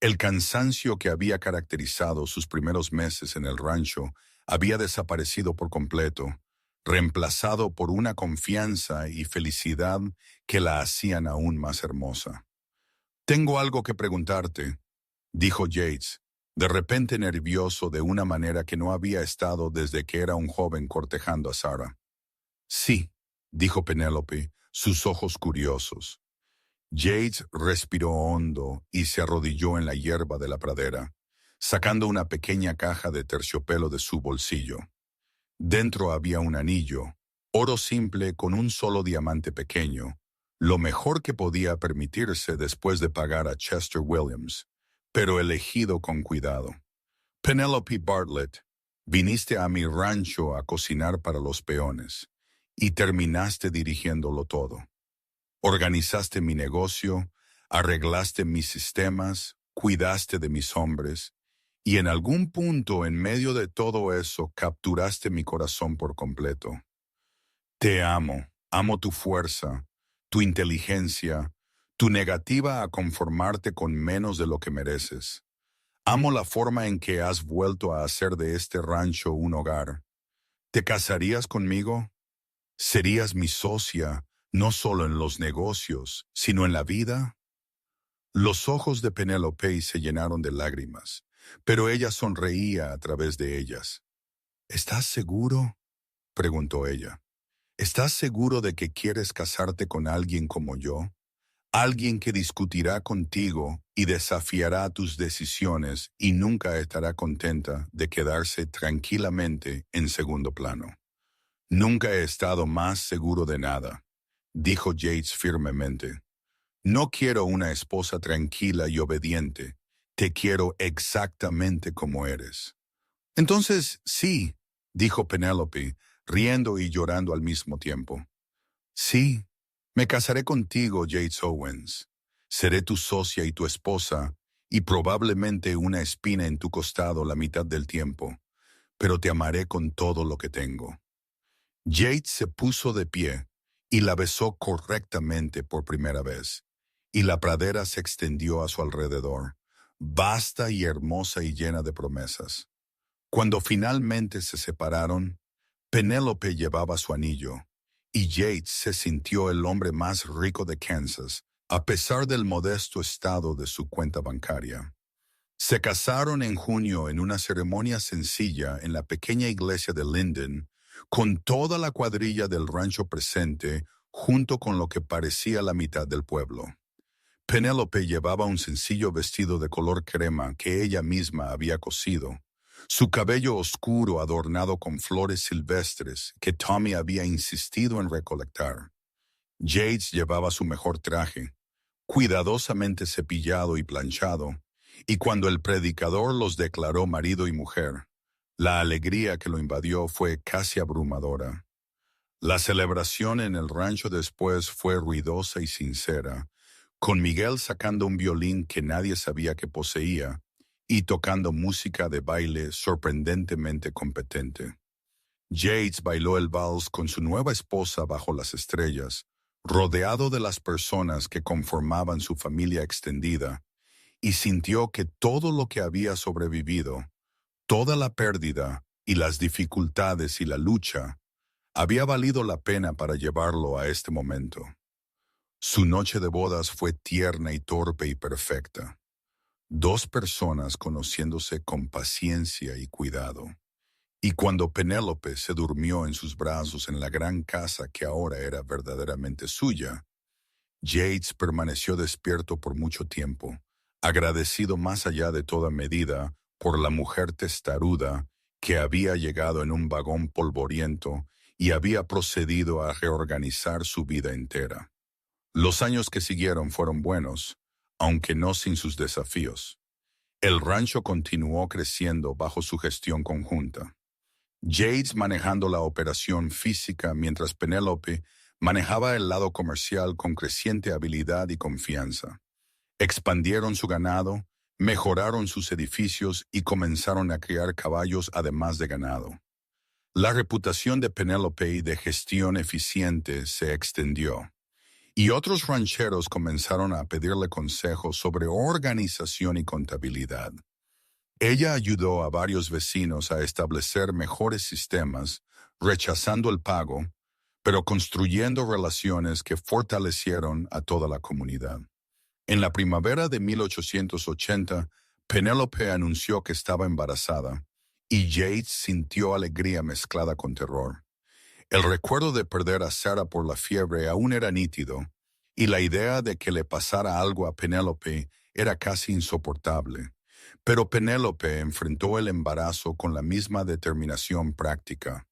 El cansancio que había caracterizado sus primeros meses en el rancho había desaparecido por completo, reemplazado por una confianza y felicidad que la hacían aún más hermosa. «Tengo algo que preguntarte», dijo Yates, de repente nervioso de una manera que no había estado desde que era un joven cortejando a Sarah. «Sí», dijo Penélope, sus ojos curiosos. Yates respiró hondo y se arrodilló en la hierba de la pradera, sacando una pequeña caja de terciopelo de su bolsillo. Dentro había un anillo, oro simple con un solo diamante pequeño, lo mejor que podía permitirse después de pagar a Chester Williams, pero elegido con cuidado. «Penelope Bartlett, viniste a mi rancho a cocinar para los peones, y terminaste dirigiéndolo todo. Organizaste mi negocio, arreglaste mis sistemas, cuidaste de mis hombres, y en algún punto en medio de todo eso capturaste mi corazón por completo. Te amo tu fuerza, tu inteligencia, tu negativa a conformarte con menos de lo que mereces. Amo la forma en que has vuelto a hacer de este rancho un hogar. ¿Te casarías conmigo? ¿Serías mi socia, no solo en los negocios, sino en la vida?» Los ojos de Penélope se llenaron de lágrimas, pero ella sonreía a través de ellas. «¿Estás seguro?», preguntó ella. «¿Estás seguro de que quieres casarte con alguien como yo? Alguien que discutirá contigo y desafiará tus decisiones y nunca estará contenta de quedarse tranquilamente en segundo plano». «Nunca he estado más seguro de nada», dijo Yates firmemente. «No quiero una esposa tranquila y obediente. Te quiero exactamente como eres». «Entonces, sí», dijo Penélope, riendo y llorando al mismo tiempo. «Sí, me casaré contigo, Yates Owens. Seré tu socia y tu esposa, y probablemente una espina en tu costado la mitad del tiempo, pero te amaré con todo lo que tengo». Yates se puso de pie y la besó correctamente por primera vez, y la pradera se extendió a su alrededor, vasta y hermosa y llena de promesas. Cuando finalmente se separaron, Penélope llevaba su anillo, y Yates se sintió el hombre más rico de Kansas, a pesar del modesto estado de su cuenta bancaria. Se casaron en junio en una ceremonia sencilla en la pequeña iglesia de Linden, con toda la cuadrilla del rancho presente, junto con lo que parecía la mitad del pueblo. Penélope llevaba un sencillo vestido de color crema que ella misma había cosido, su cabello oscuro adornado con flores silvestres que Tommy había insistido en recolectar. Yates llevaba su mejor traje, cuidadosamente cepillado y planchado, y cuando el predicador los declaró marido y mujer, la alegría que lo invadió fue casi abrumadora. La celebración en el rancho después fue ruidosa y sincera, con Miguel sacando un violín que nadie sabía que poseía y tocando música de baile sorprendentemente competente. Yates bailó el vals con su nueva esposa bajo las estrellas, rodeado de las personas que conformaban su familia extendida, y sintió que todo lo que había sobrevivido, toda la pérdida y las dificultades y la lucha, había valido la pena para llevarlo a este momento. Su noche de bodas fue tierna y torpe y perfecta. Dos personas conociéndose con paciencia y cuidado. Y cuando Penélope se durmió en sus brazos en la gran casa que ahora era verdaderamente suya, Yates permaneció despierto por mucho tiempo, agradecido más allá de toda medida por la mujer testaruda que había llegado en un vagón polvoriento y había procedido a reorganizar su vida entera. Los años que siguieron fueron buenos, aunque no sin sus desafíos. El rancho continuó creciendo bajo su gestión conjunta. Yates manejando la operación física mientras Penélope manejaba el lado comercial con creciente habilidad y confianza. Expandieron su ganado, mejoraron sus edificios y comenzaron a criar caballos además de ganado. La reputación de Penélope y de gestión eficiente se extendió, y otros rancheros comenzaron a pedirle consejos sobre organización y contabilidad. Ella ayudó a varios vecinos a establecer mejores sistemas, rechazando el pago, pero construyendo relaciones que fortalecieron a toda la comunidad. En la primavera de 1880, Penélope anunció que estaba embarazada, y Yates sintió alegría mezclada con terror. El recuerdo de perder a Sarah por la fiebre aún era nítido, y la idea de que le pasara algo a Penélope era casi insoportable. Pero Penélope enfrentó el embarazo con la misma determinación práctica.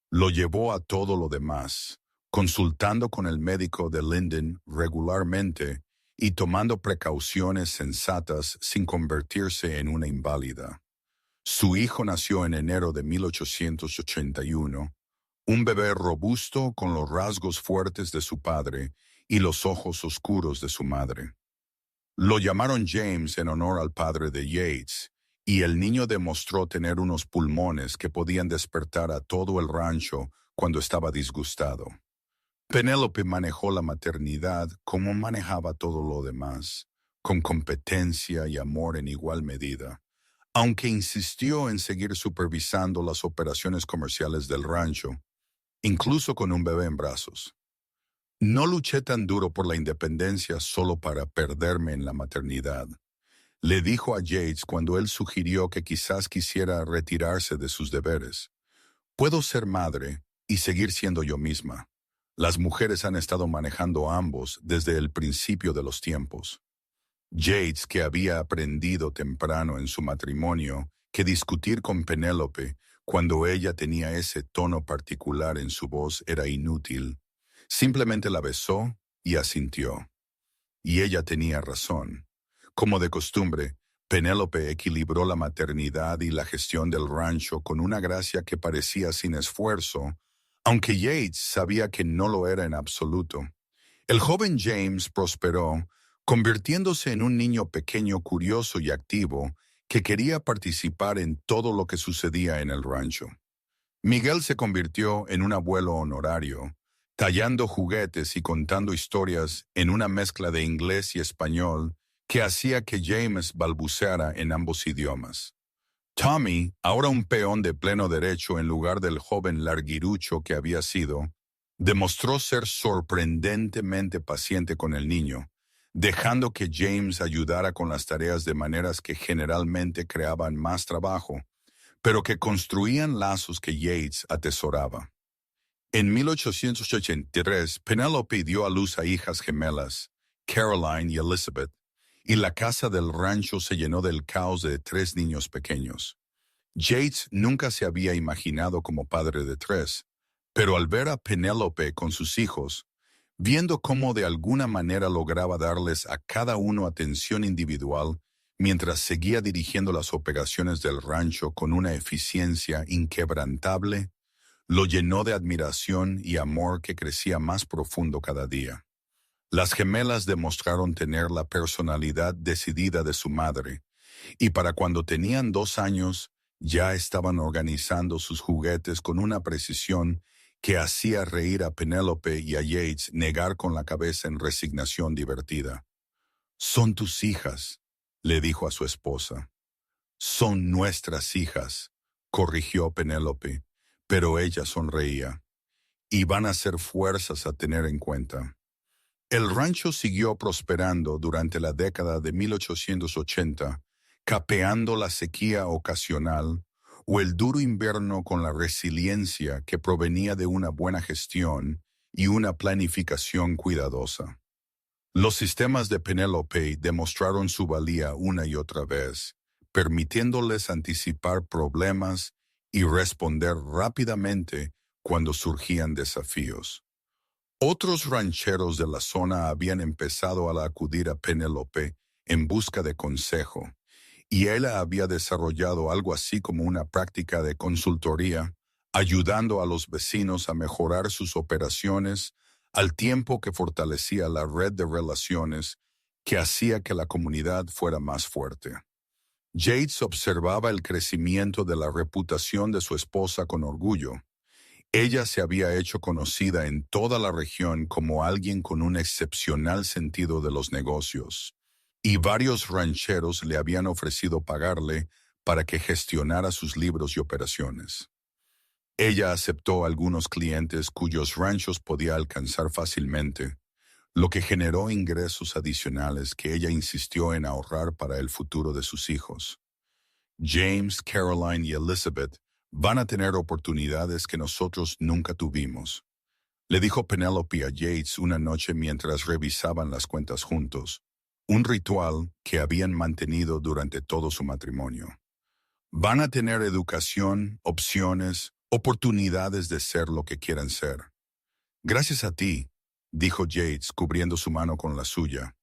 Lo llevó a todo lo demás, consultando con el médico de Linden regularmente y tomando precauciones sensatas sin convertirse en una inválida. Su hijo nació en enero de 1881, un bebé robusto con los rasgos fuertes de su padre y los ojos oscuros de su madre. Lo llamaron James en honor al padre de Yates, y el niño demostró tener unos pulmones que podían despertar a todo el rancho cuando estaba disgustado. Penélope manejó la maternidad como manejaba todo lo demás, con competencia y amor en igual medida, aunque insistió en seguir supervisando las operaciones comerciales del rancho, incluso con un bebé en brazos. No luché tan duro por la independencia solo para perderme en la maternidad, le dijo a Yates cuando él sugirió que quizás quisiera retirarse de sus deberes. Puedo ser madre y seguir siendo yo misma. Las mujeres han estado manejando ambos desde el principio de los tiempos. Yates, que había aprendido temprano en su matrimonio que discutir con Penélope cuando ella tenía ese tono particular en su voz era inútil, simplemente la besó y asintió. Y ella tenía razón. Como de costumbre, Penélope equilibró la maternidad y la gestión del rancho con una gracia que parecía sin esfuerzo, aunque Yates sabía que no lo era en absoluto. El joven James prosperó, convirtiéndose en un niño pequeño curioso y activo que quería participar en todo lo que sucedía en el rancho. Miguel se convirtió en un abuelo honorario, tallando juguetes y contando historias en una mezcla de inglés y español que hacía que James balbuceara en ambos idiomas. Tommy, ahora un peón de pleno derecho en lugar del joven larguirucho que había sido, demostró ser sorprendentemente paciente con el niño, dejando que James ayudara con las tareas de maneras que generalmente creaban más trabajo, pero que construían lazos que Yates atesoraba. En 1883, Penelope dio a luz a hijas gemelas, Caroline y Elizabeth, y la casa del rancho se llenó del caos de 3 niños pequeños. Yates nunca se había imaginado como padre de 3, pero al ver a Penélope con sus hijos, viendo cómo de alguna manera lograba darles a cada uno atención individual mientras seguía dirigiendo las operaciones del rancho con una eficiencia inquebrantable, lo llenó de admiración y amor que crecía más profundo cada día. Las gemelas demostraron tener la personalidad decidida de su madre, y para cuando tenían 2 años, ya estaban organizando sus juguetes con una precisión que hacía reír a Penélope y a Yates negar con la cabeza en resignación divertida. «Son tus hijas», le dijo a su esposa. «Son nuestras hijas», corrigió Penélope, pero ella sonreía. «Y van a ser fuerzas a tener en cuenta». El rancho siguió prosperando durante la década de 1880, capeando la sequía ocasional o el duro invierno con la resiliencia que provenía de una buena gestión y una planificación cuidadosa. Los sistemas de Penélope demostraron su valía una y otra vez, permitiéndoles anticipar problemas y responder rápidamente cuando surgían desafíos. Otros rancheros de la zona habían empezado a acudir a Penélope en busca de consejo, y ella había desarrollado algo así como una práctica de consultoría, ayudando a los vecinos a mejorar sus operaciones al tiempo que fortalecía la red de relaciones que hacía que la comunidad fuera más fuerte. Yates observaba el crecimiento de la reputación de su esposa con orgullo. Ella se había hecho conocida en toda la región como alguien con un excepcional sentido de los negocios, y varios rancheros le habían ofrecido pagarle para que gestionara sus libros y operaciones. Ella aceptó algunos clientes cuyos ranchos podía alcanzar fácilmente, lo que generó ingresos adicionales que ella insistió en ahorrar para el futuro de sus hijos. James, Caroline y Elizabeth van a tener oportunidades que nosotros nunca tuvimos, le dijo Penélope a Yates una noche mientras revisaban las cuentas juntos, un ritual que habían mantenido durante todo su matrimonio. Van a tener educación, opciones, oportunidades de ser lo que quieran ser. Gracias a ti, dijo Yates cubriendo su mano con la suya,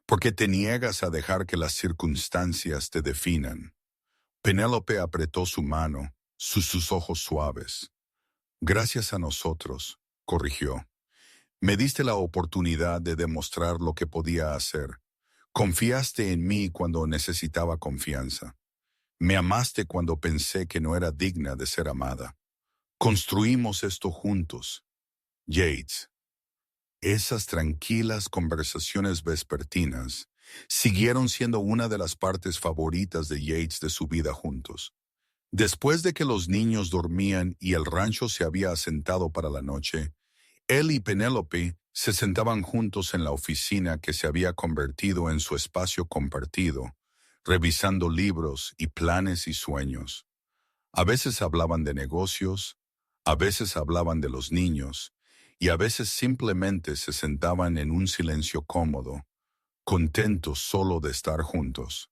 porque te niegas a dejar que las circunstancias te definan. Penélope apretó su mano, sus ojos suaves. Gracias a nosotros, corrigió. Me diste la oportunidad de demostrar lo que podía hacer. Confiaste en mí cuando necesitaba confianza. Me amaste cuando pensé que no era digna de ser amada. Construimos esto juntos. Yates. Esas tranquilas conversaciones vespertinas siguieron siendo una de las partes favoritas de Yates de su vida juntos. Después de que los niños dormían y el rancho se había asentado para la noche, él y Penélope se sentaban juntos en la oficina que se había convertido en su espacio compartido, revisando libros y planes y sueños. A veces hablaban de negocios, a veces hablaban de los niños, y a veces simplemente se sentaban en un silencio cómodo, contentos solo de estar juntos.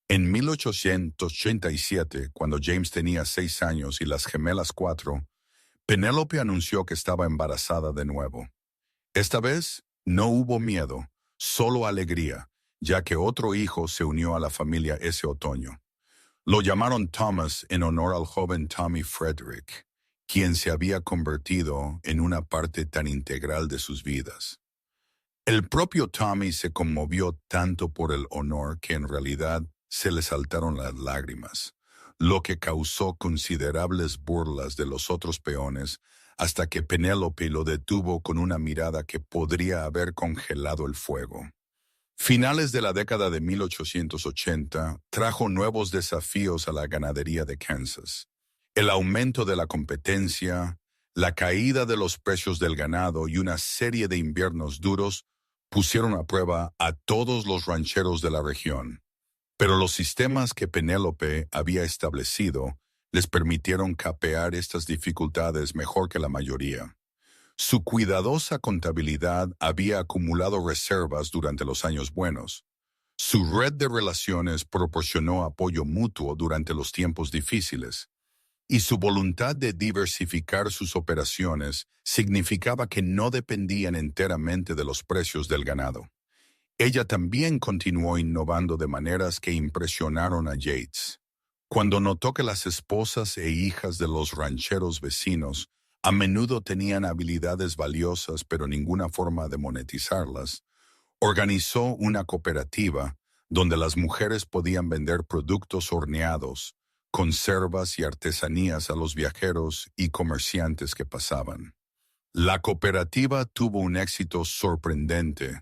En 1887, cuando James tenía 6 años y las gemelas 4, Penélope anunció que estaba embarazada de nuevo. Esta vez no hubo miedo, solo alegría, ya que otro hijo se unió a la familia ese otoño. Lo llamaron Thomas en honor al joven Tommy Frederick, quien se había convertido en una parte tan integral de sus vidas. El propio Tommy se conmovió tanto por el honor que en realidad se le saltaron las lágrimas, lo que causó considerables burlas de los otros peones hasta que Penélope lo detuvo con una mirada que podría haber congelado el fuego. Finales de la década de 1880 trajo nuevos desafíos a la ganadería de Kansas. El aumento de la competencia, la caída de los precios del ganado y una serie de inviernos duros pusieron a prueba a todos los rancheros de la región. Pero los sistemas que Penélope había establecido les permitieron capear estas dificultades mejor que la mayoría. Su cuidadosa contabilidad había acumulado reservas durante los años buenos. Su red de relaciones proporcionó apoyo mutuo durante los tiempos difíciles, y su voluntad de diversificar sus operaciones significaba que no dependían enteramente de los precios del ganado. Ella también continuó innovando de maneras que impresionaron a Yates. Cuando notó que las esposas e hijas de los rancheros vecinos a menudo tenían habilidades valiosas pero ninguna forma de monetizarlas, organizó una cooperativa donde las mujeres podían vender productos horneados, conservas y artesanías a los viajeros y comerciantes que pasaban. La cooperativa tuvo un éxito sorprendente,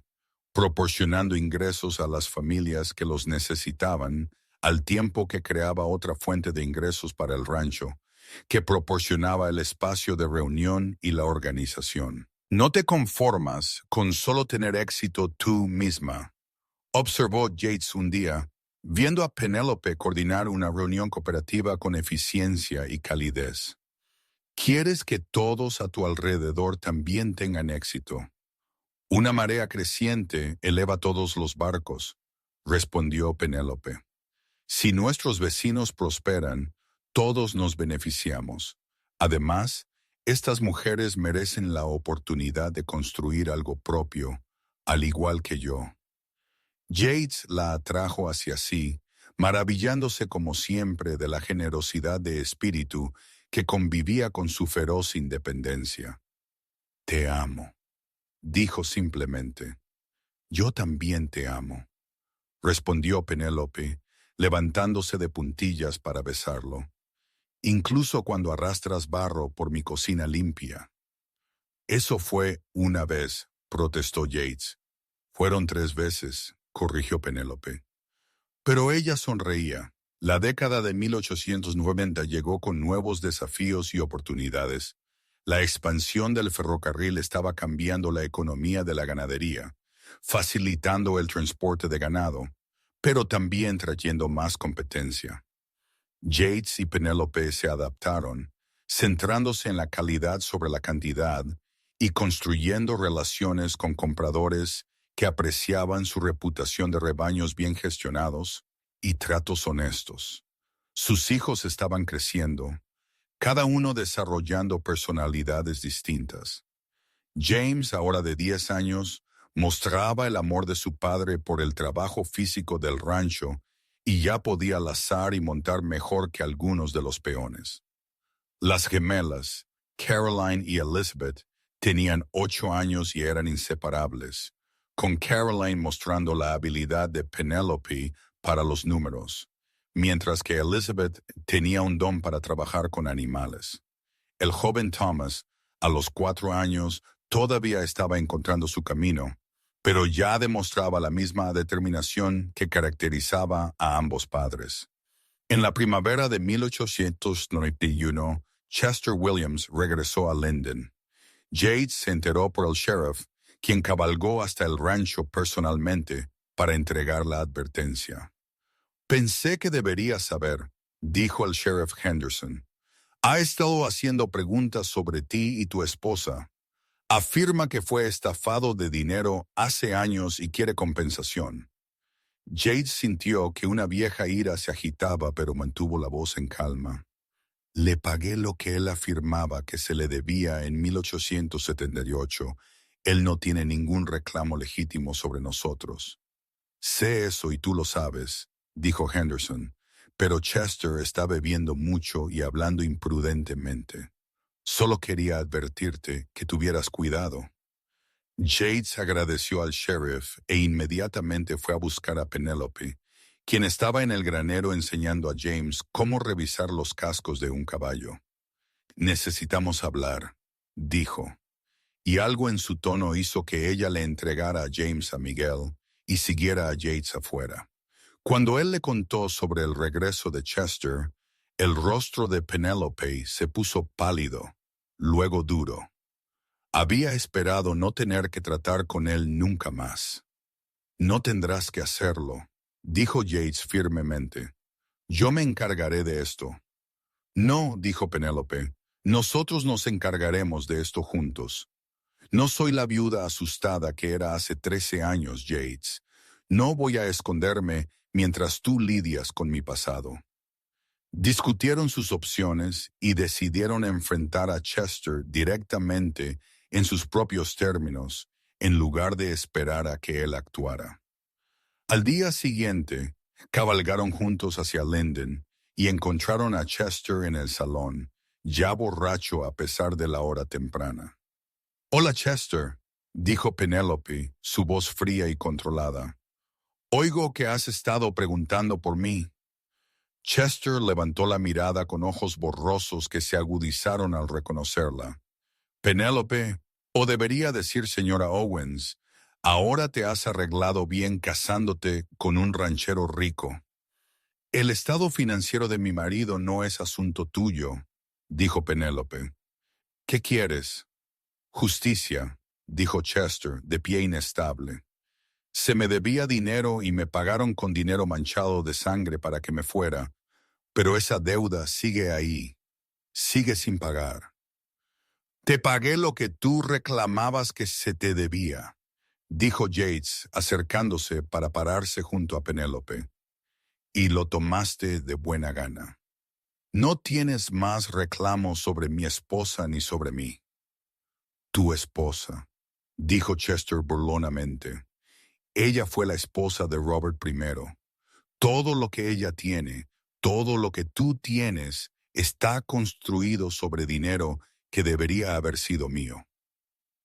proporcionando ingresos a las familias que los necesitaban, al tiempo que creaba otra fuente de ingresos para el rancho, que proporcionaba el espacio de reunión y la organización. No te conformas con solo tener éxito tú misma, observó Yates un día, viendo a Penélope coordinar una reunión cooperativa con eficiencia y calidez. Quieres que todos a tu alrededor también tengan éxito. Una marea creciente eleva todos los barcos, respondió Penélope. Si nuestros vecinos prosperan, todos nos beneficiamos. Además, estas mujeres merecen la oportunidad de construir algo propio, al igual que yo. Yates la atrajo hacia sí, maravillándose como siempre de la generosidad de espíritu que convivía con su feroz independencia. Te amo, dijo simplemente. Yo también te amo, respondió Penélope, levantándose de puntillas para besarlo. Incluso cuando arrastras barro por mi cocina limpia. Eso fue una vez, protestó Yates. Fueron 3 veces, corrigió Penélope. Pero ella sonreía. La década de 1890 llegó con nuevos desafíos y oportunidades. La expansión del ferrocarril estaba cambiando la economía de la ganadería, facilitando el transporte de ganado, pero también trayendo más competencia. Yates y Penélope se adaptaron, centrándose en la calidad sobre la cantidad y construyendo relaciones con compradores que apreciaban su reputación de rebaños bien gestionados y tratos honestos. Sus hijos estaban creciendo, cada uno desarrollando personalidades distintas. James, ahora de 10 años, mostraba el amor de su padre por el trabajo físico del rancho y ya podía lazar y montar mejor que algunos de los peones. Las gemelas, Caroline y Elizabeth, tenían 8 años y eran inseparables, con Caroline mostrando la habilidad de Penélope para los números, mientras que Elizabeth tenía un don para trabajar con animales. El joven Thomas, a los 4 años, todavía estaba encontrando su camino, pero ya demostraba la misma determinación que caracterizaba a ambos padres. En la primavera de 1891, Chester Williams regresó a Linden. Yates se enteró por el sheriff, quien cabalgó hasta el rancho personalmente para entregar la advertencia. Pensé que deberías saber, dijo el sheriff Henderson. Ha estado haciendo preguntas sobre ti y tu esposa. Afirma que fue estafado de dinero hace años y quiere compensación. Yates sintió que una vieja ira se agitaba, pero mantuvo la voz en calma. Le pagué lo que él afirmaba que se le debía en 1878. Él no tiene ningún reclamo legítimo sobre nosotros. Sé eso y tú lo sabes, dijo Henderson, pero Chester está bebiendo mucho y hablando imprudentemente. Solo quería advertirte que tuvieras cuidado. Yates agradeció al sheriff e inmediatamente fue a buscar a Penélope, quien estaba en el granero enseñando a James cómo revisar los cascos de un caballo. Necesitamos hablar, dijo, y algo en su tono hizo que ella le entregara a James a Miguel y siguiera a Yates afuera. Cuando él le contó sobre el regreso de Chester, el rostro de Penélope se puso pálido, luego duro. Había esperado no tener que tratar con él nunca más. No tendrás que hacerlo, dijo Yates firmemente. Yo me encargaré de esto. No, dijo Penélope, nosotros nos encargaremos de esto juntos. No soy la viuda asustada que era hace 13 años, Yates. No voy a esconderme mientras tú lidias con mi pasado. Discutieron sus opciones y decidieron enfrentar a Chester directamente en sus propios términos, en lugar de esperar a que él actuara. Al día siguiente, cabalgaron juntos hacia Linden y encontraron a Chester en el salón, ya borracho a pesar de la hora temprana. «Hola, Chester», dijo Penélope, su voz fría y controlada. «Oigo que has estado preguntando por mí». Chester levantó la mirada con ojos borrosos que se agudizaron al reconocerla. «Penélope, o debería decir señora Owens, ahora te has arreglado bien casándote con un ranchero rico». «El estado financiero de mi marido no es asunto tuyo», dijo Penélope. «¿Qué quieres?» «Justicia», dijo Chester, de pie inestable. «Se me debía dinero y me pagaron con dinero manchado de sangre para que me fuera, pero esa deuda sigue ahí, sigue sin pagar». «Te pagué lo que tú reclamabas que se te debía», dijo Yates, acercándose para pararse junto a Penélope. «Y lo tomaste de buena gana. No tienes más reclamos sobre mi esposa ni sobre mí». «Tu esposa», dijo Chester burlonamente. «Ella fue la esposa de Robert I. Todo lo que ella tiene, todo lo que tú tienes, está construido sobre dinero que debería haber sido mío».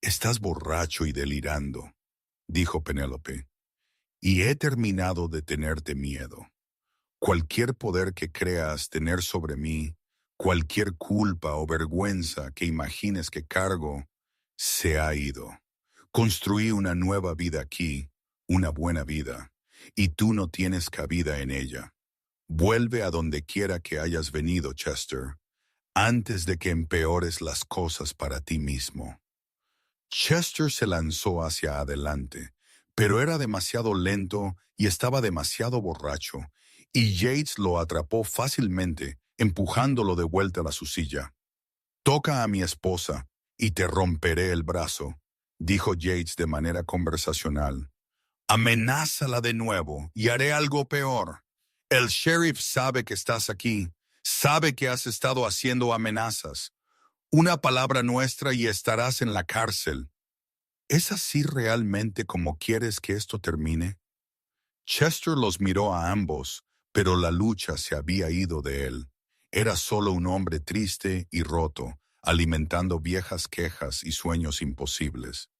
«Estás borracho y delirando», dijo Penélope, «y he terminado de tenerte miedo. Cualquier poder que creas tener sobre mí, cualquier culpa o vergüenza que imagines que cargo, se ha ido. Construí una nueva vida aquí, una buena vida, y tú no tienes cabida en ella. Vuelve a donde quiera que hayas venido, Chester, antes de que empeores las cosas para ti mismo». Chester se lanzó hacia adelante, pero era demasiado lento y estaba demasiado borracho, y Yates lo atrapó fácilmente, empujándolo de vuelta a su silla. «Toca a mi esposa y te romperé el brazo», dijo Yates de manera conversacional. «Amenázala de nuevo y haré algo peor. El sheriff sabe que estás aquí, sabe que has estado haciendo amenazas. Una palabra nuestra y estarás en la cárcel». «¿Es así realmente como quieres que esto termine?» Chester los miró a ambos, pero la lucha se había ido de él. Era solo un hombre triste y roto, alimentando viejas quejas y sueños imposibles.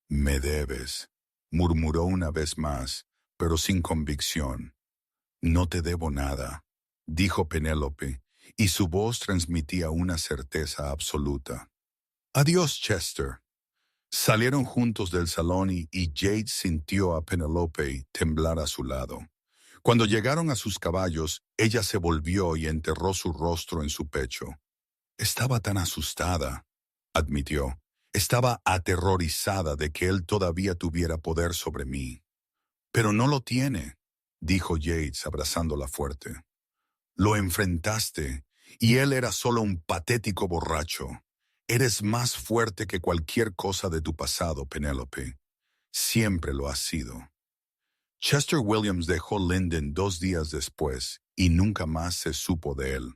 «Me debes», murmuró una vez más, pero sin convicción. «No te debo nada», dijo Penélope, y su voz transmitía una certeza absoluta. «Adiós, Chester». Salieron juntos del salón y Yates sintió a Penélope temblar a su lado. Cuando llegaron a sus caballos, ella se volvió y enterró su rostro en su pecho. «Estaba tan asustada», admitió. «Estaba aterrorizada de que él todavía tuviera poder sobre mí». «Pero no lo tiene», dijo Yates abrazándola fuerte. «Lo enfrentaste, y él era solo un patético borracho. Eres más fuerte que cualquier cosa de tu pasado, Penélope. Siempre lo has sido». Chester Williams dejó Linden 2 días después y nunca más se supo de él.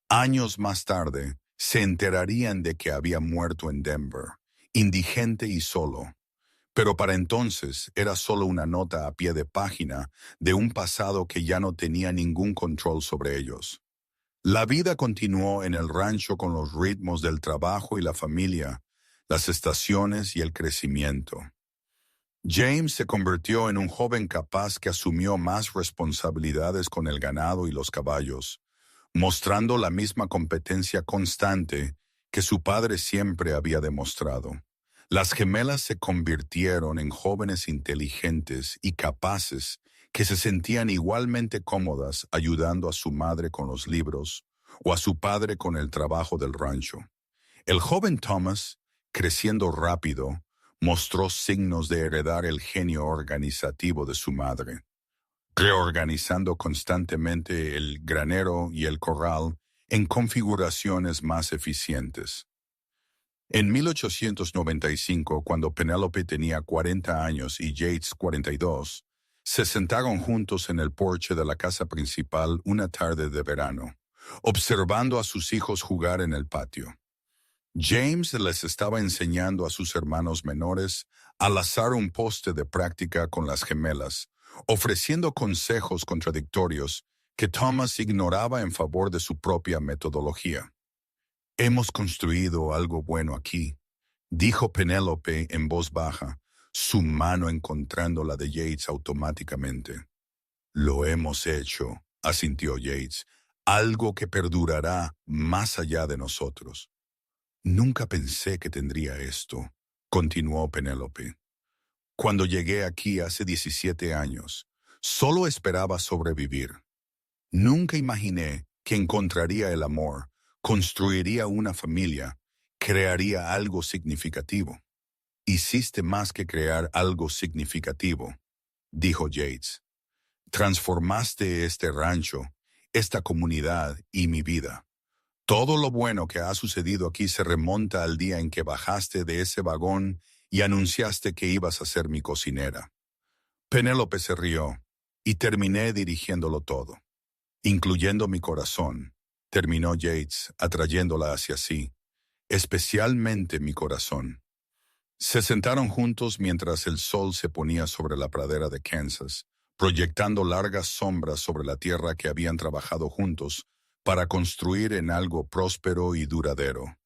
Años más tarde, se enterarían de que había muerto en Denver, indigente y solo. Pero para entonces era solo una nota a pie de página de un pasado que ya no tenía ningún control sobre ellos. La vida continuó en el rancho con los ritmos del trabajo y la familia, las estaciones y el crecimiento. James se convirtió en un joven capaz que asumió más responsabilidades con el ganado y los caballos, mostrando la misma competencia constante que su padre siempre había demostrado. Las gemelas se convirtieron en jóvenes inteligentes y capaces que se sentían igualmente cómodas ayudando a su madre con los libros o a su padre con el trabajo del rancho. El joven Thomas, creciendo rápido, mostró signos de heredar el genio organizativo de su madre, reorganizando constantemente el granero y el corral en configuraciones más eficientes. En 1895, cuando Penélope tenía 40 años y Yates 42, se sentaron juntos en el porche de la casa principal una tarde de verano, observando a sus hijos jugar en el patio. James les estaba enseñando a sus hermanos menores a lazar un poste de práctica con las gemelas, ofreciendo consejos contradictorios que Thomas ignoraba en favor de su propia metodología. «Hemos construido algo bueno aquí», dijo Penélope en voz baja, su mano encontrando la de Yates automáticamente. «Lo hemos hecho», asintió Yates, «algo que perdurará más allá de nosotros». «Nunca pensé que tendría esto», continuó Penélope. «Cuando llegué aquí hace 17 años, solo esperaba sobrevivir. Nunca imaginé que encontraría el amor, construiría una familia, crearía algo significativo». «Hiciste más que crear algo significativo», dijo Yates. «Transformaste este rancho, esta comunidad y mi vida. Todo lo bueno que ha sucedido aquí se remonta al día en que bajaste de ese vagón y anunciaste que ibas a ser mi cocinera». Penélope se rió y terminé dirigiéndolo todo, incluyendo mi corazón, terminó Yates, atrayéndola hacia sí, especialmente mi corazón. Se sentaron juntos mientras el sol se ponía sobre la pradera de Kansas, proyectando largas sombras sobre la tierra que habían trabajado juntos para construir en algo próspero y duradero.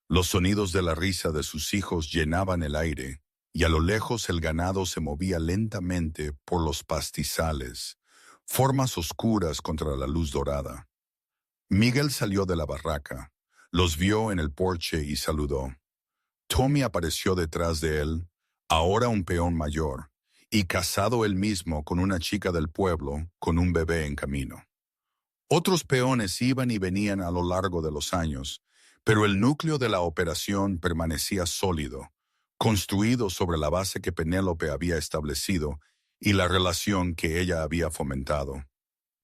Los sonidos de la risa de sus hijos llenaban el aire, y a lo lejos el ganado se movía lentamente por los pastizales, formas oscuras contra la luz dorada. Miguel salió de la barraca, los vio en el porche y saludó. Tommy apareció detrás de él, ahora un peón mayor, y casado él mismo con una chica del pueblo con un bebé en camino. Otros peones iban y venían a lo largo de los años, pero el núcleo de la operación permanecía sólido, construido sobre la base que Penélope había establecido y la relación que ella había fomentado.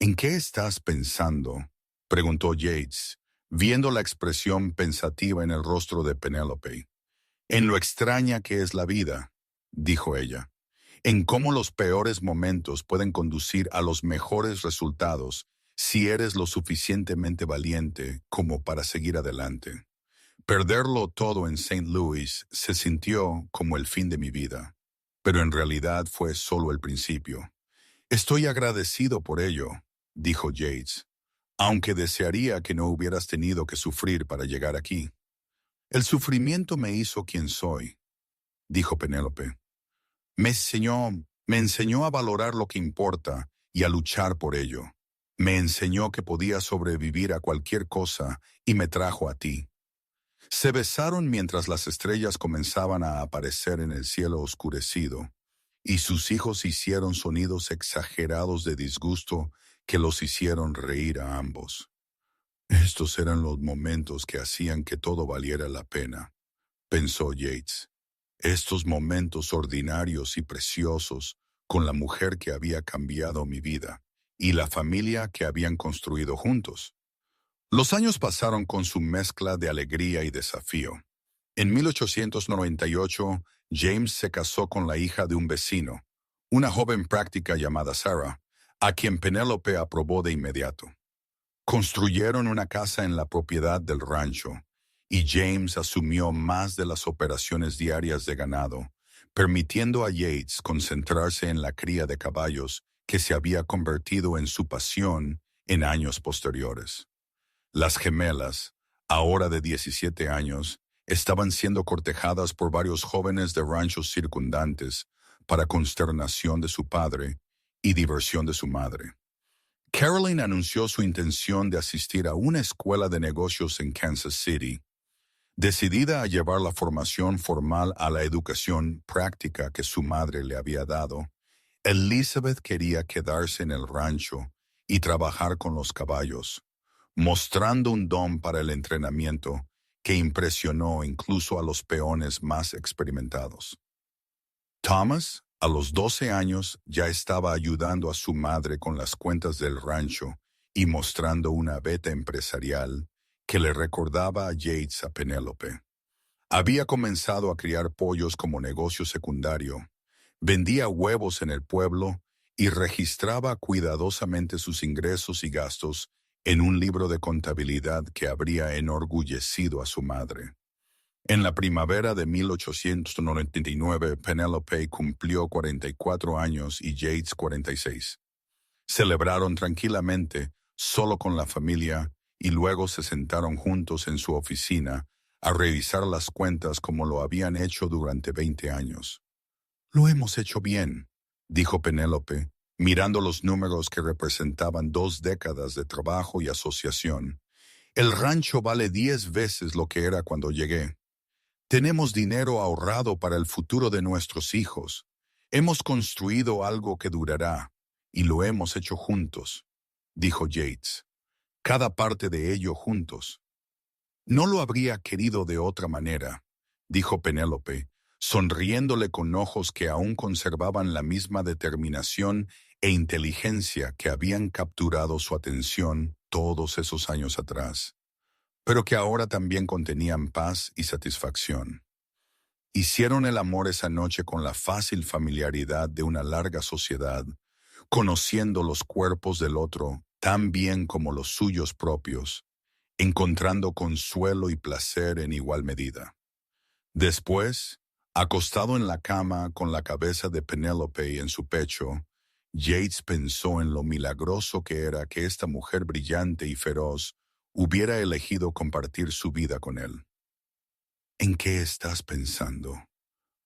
«¿En qué estás pensando?», preguntó Yates, viendo la expresión pensativa en el rostro de Penélope. «En lo extraña que es la vida», dijo ella, «en cómo los peores momentos pueden conducir a los mejores resultados si eres lo suficientemente valiente como para seguir adelante. Perderlo todo en St. Louis se sintió como el fin de mi vida, pero en realidad fue solo el principio. Estoy agradecido por ello», dijo Yates, «aunque desearía que no hubieras tenido que sufrir para llegar aquí». «El sufrimiento me hizo quien soy», dijo Penélope. Me enseñó a valorar lo que importa y a luchar por ello. Me enseñó que podía sobrevivir a cualquier cosa y me trajo a ti». Se besaron mientras las estrellas comenzaban a aparecer en el cielo oscurecido, y sus hijos hicieron sonidos exagerados de disgusto que los hicieron reír a ambos. «Estos eran los momentos que hacían que todo valiera la pena», pensó Yates. «Estos momentos ordinarios y preciosos con la mujer que había cambiado mi vida y la familia que habían construido juntos». Los años pasaron con su mezcla de alegría y desafío. En 1898, James se casó con la hija de un vecino, una joven práctica llamada Sarah, a quien Penélope aprobó de inmediato. Construyeron una casa en la propiedad del rancho, y James asumió más de las operaciones diarias de ganado, permitiendo a Yates concentrarse en la cría de caballos que se había convertido en su pasión en años posteriores. Las gemelas, ahora de 17 años, estaban siendo cortejadas por varios jóvenes de ranchos circundantes para consternación de su padre y diversión de su madre. Caroline anunció su intención de asistir a una escuela de negocios en Kansas City. Decidida a llevar la formación formal a la educación práctica que su madre le había dado, Elizabeth quería quedarse en el rancho y trabajar con los caballos, mostrando un don para el entrenamiento que impresionó incluso a los peones más experimentados. Thomas, a los 12 años, ya estaba ayudando a su madre con las cuentas del rancho y mostrando una veta empresarial que le recordaba a Yates a Penélope. Había comenzado a criar pollos como negocio secundario, vendía huevos en el pueblo y registraba cuidadosamente sus ingresos y gastos en un libro de contabilidad que habría enorgullecido a su madre. En la primavera de 1899, Penélope cumplió 44 años y Yates 46. Celebraron tranquilamente, solo con la familia, y luego se sentaron juntos en su oficina a revisar las cuentas como lo habían hecho durante 20 años. Lo hemos hecho bien, dijo Penélope, mirando los números que representaban 2 décadas de trabajo y asociación. El rancho vale 10 veces lo que era cuando llegué. Tenemos dinero ahorrado para el futuro de nuestros hijos. Hemos construido algo que durará, y lo hemos hecho juntos, dijo Yates. Cada parte de ello juntos. No lo habría querido de otra manera, dijo Penélope, sonriéndole con ojos que aún conservaban la misma determinación e inteligencia que habían capturado su atención todos esos años atrás, pero que ahora también contenían paz y satisfacción. Hicieron el amor esa noche con la fácil familiaridad de una larga sociedad, conociendo los cuerpos del otro tan bien como los suyos propios, encontrando consuelo y placer en igual medida. Después, acostado en la cama con la cabeza de Penélope en su pecho, Yates pensó en lo milagroso que era que esta mujer brillante y feroz hubiera elegido compartir su vida con él. ¿En qué estás pensando?,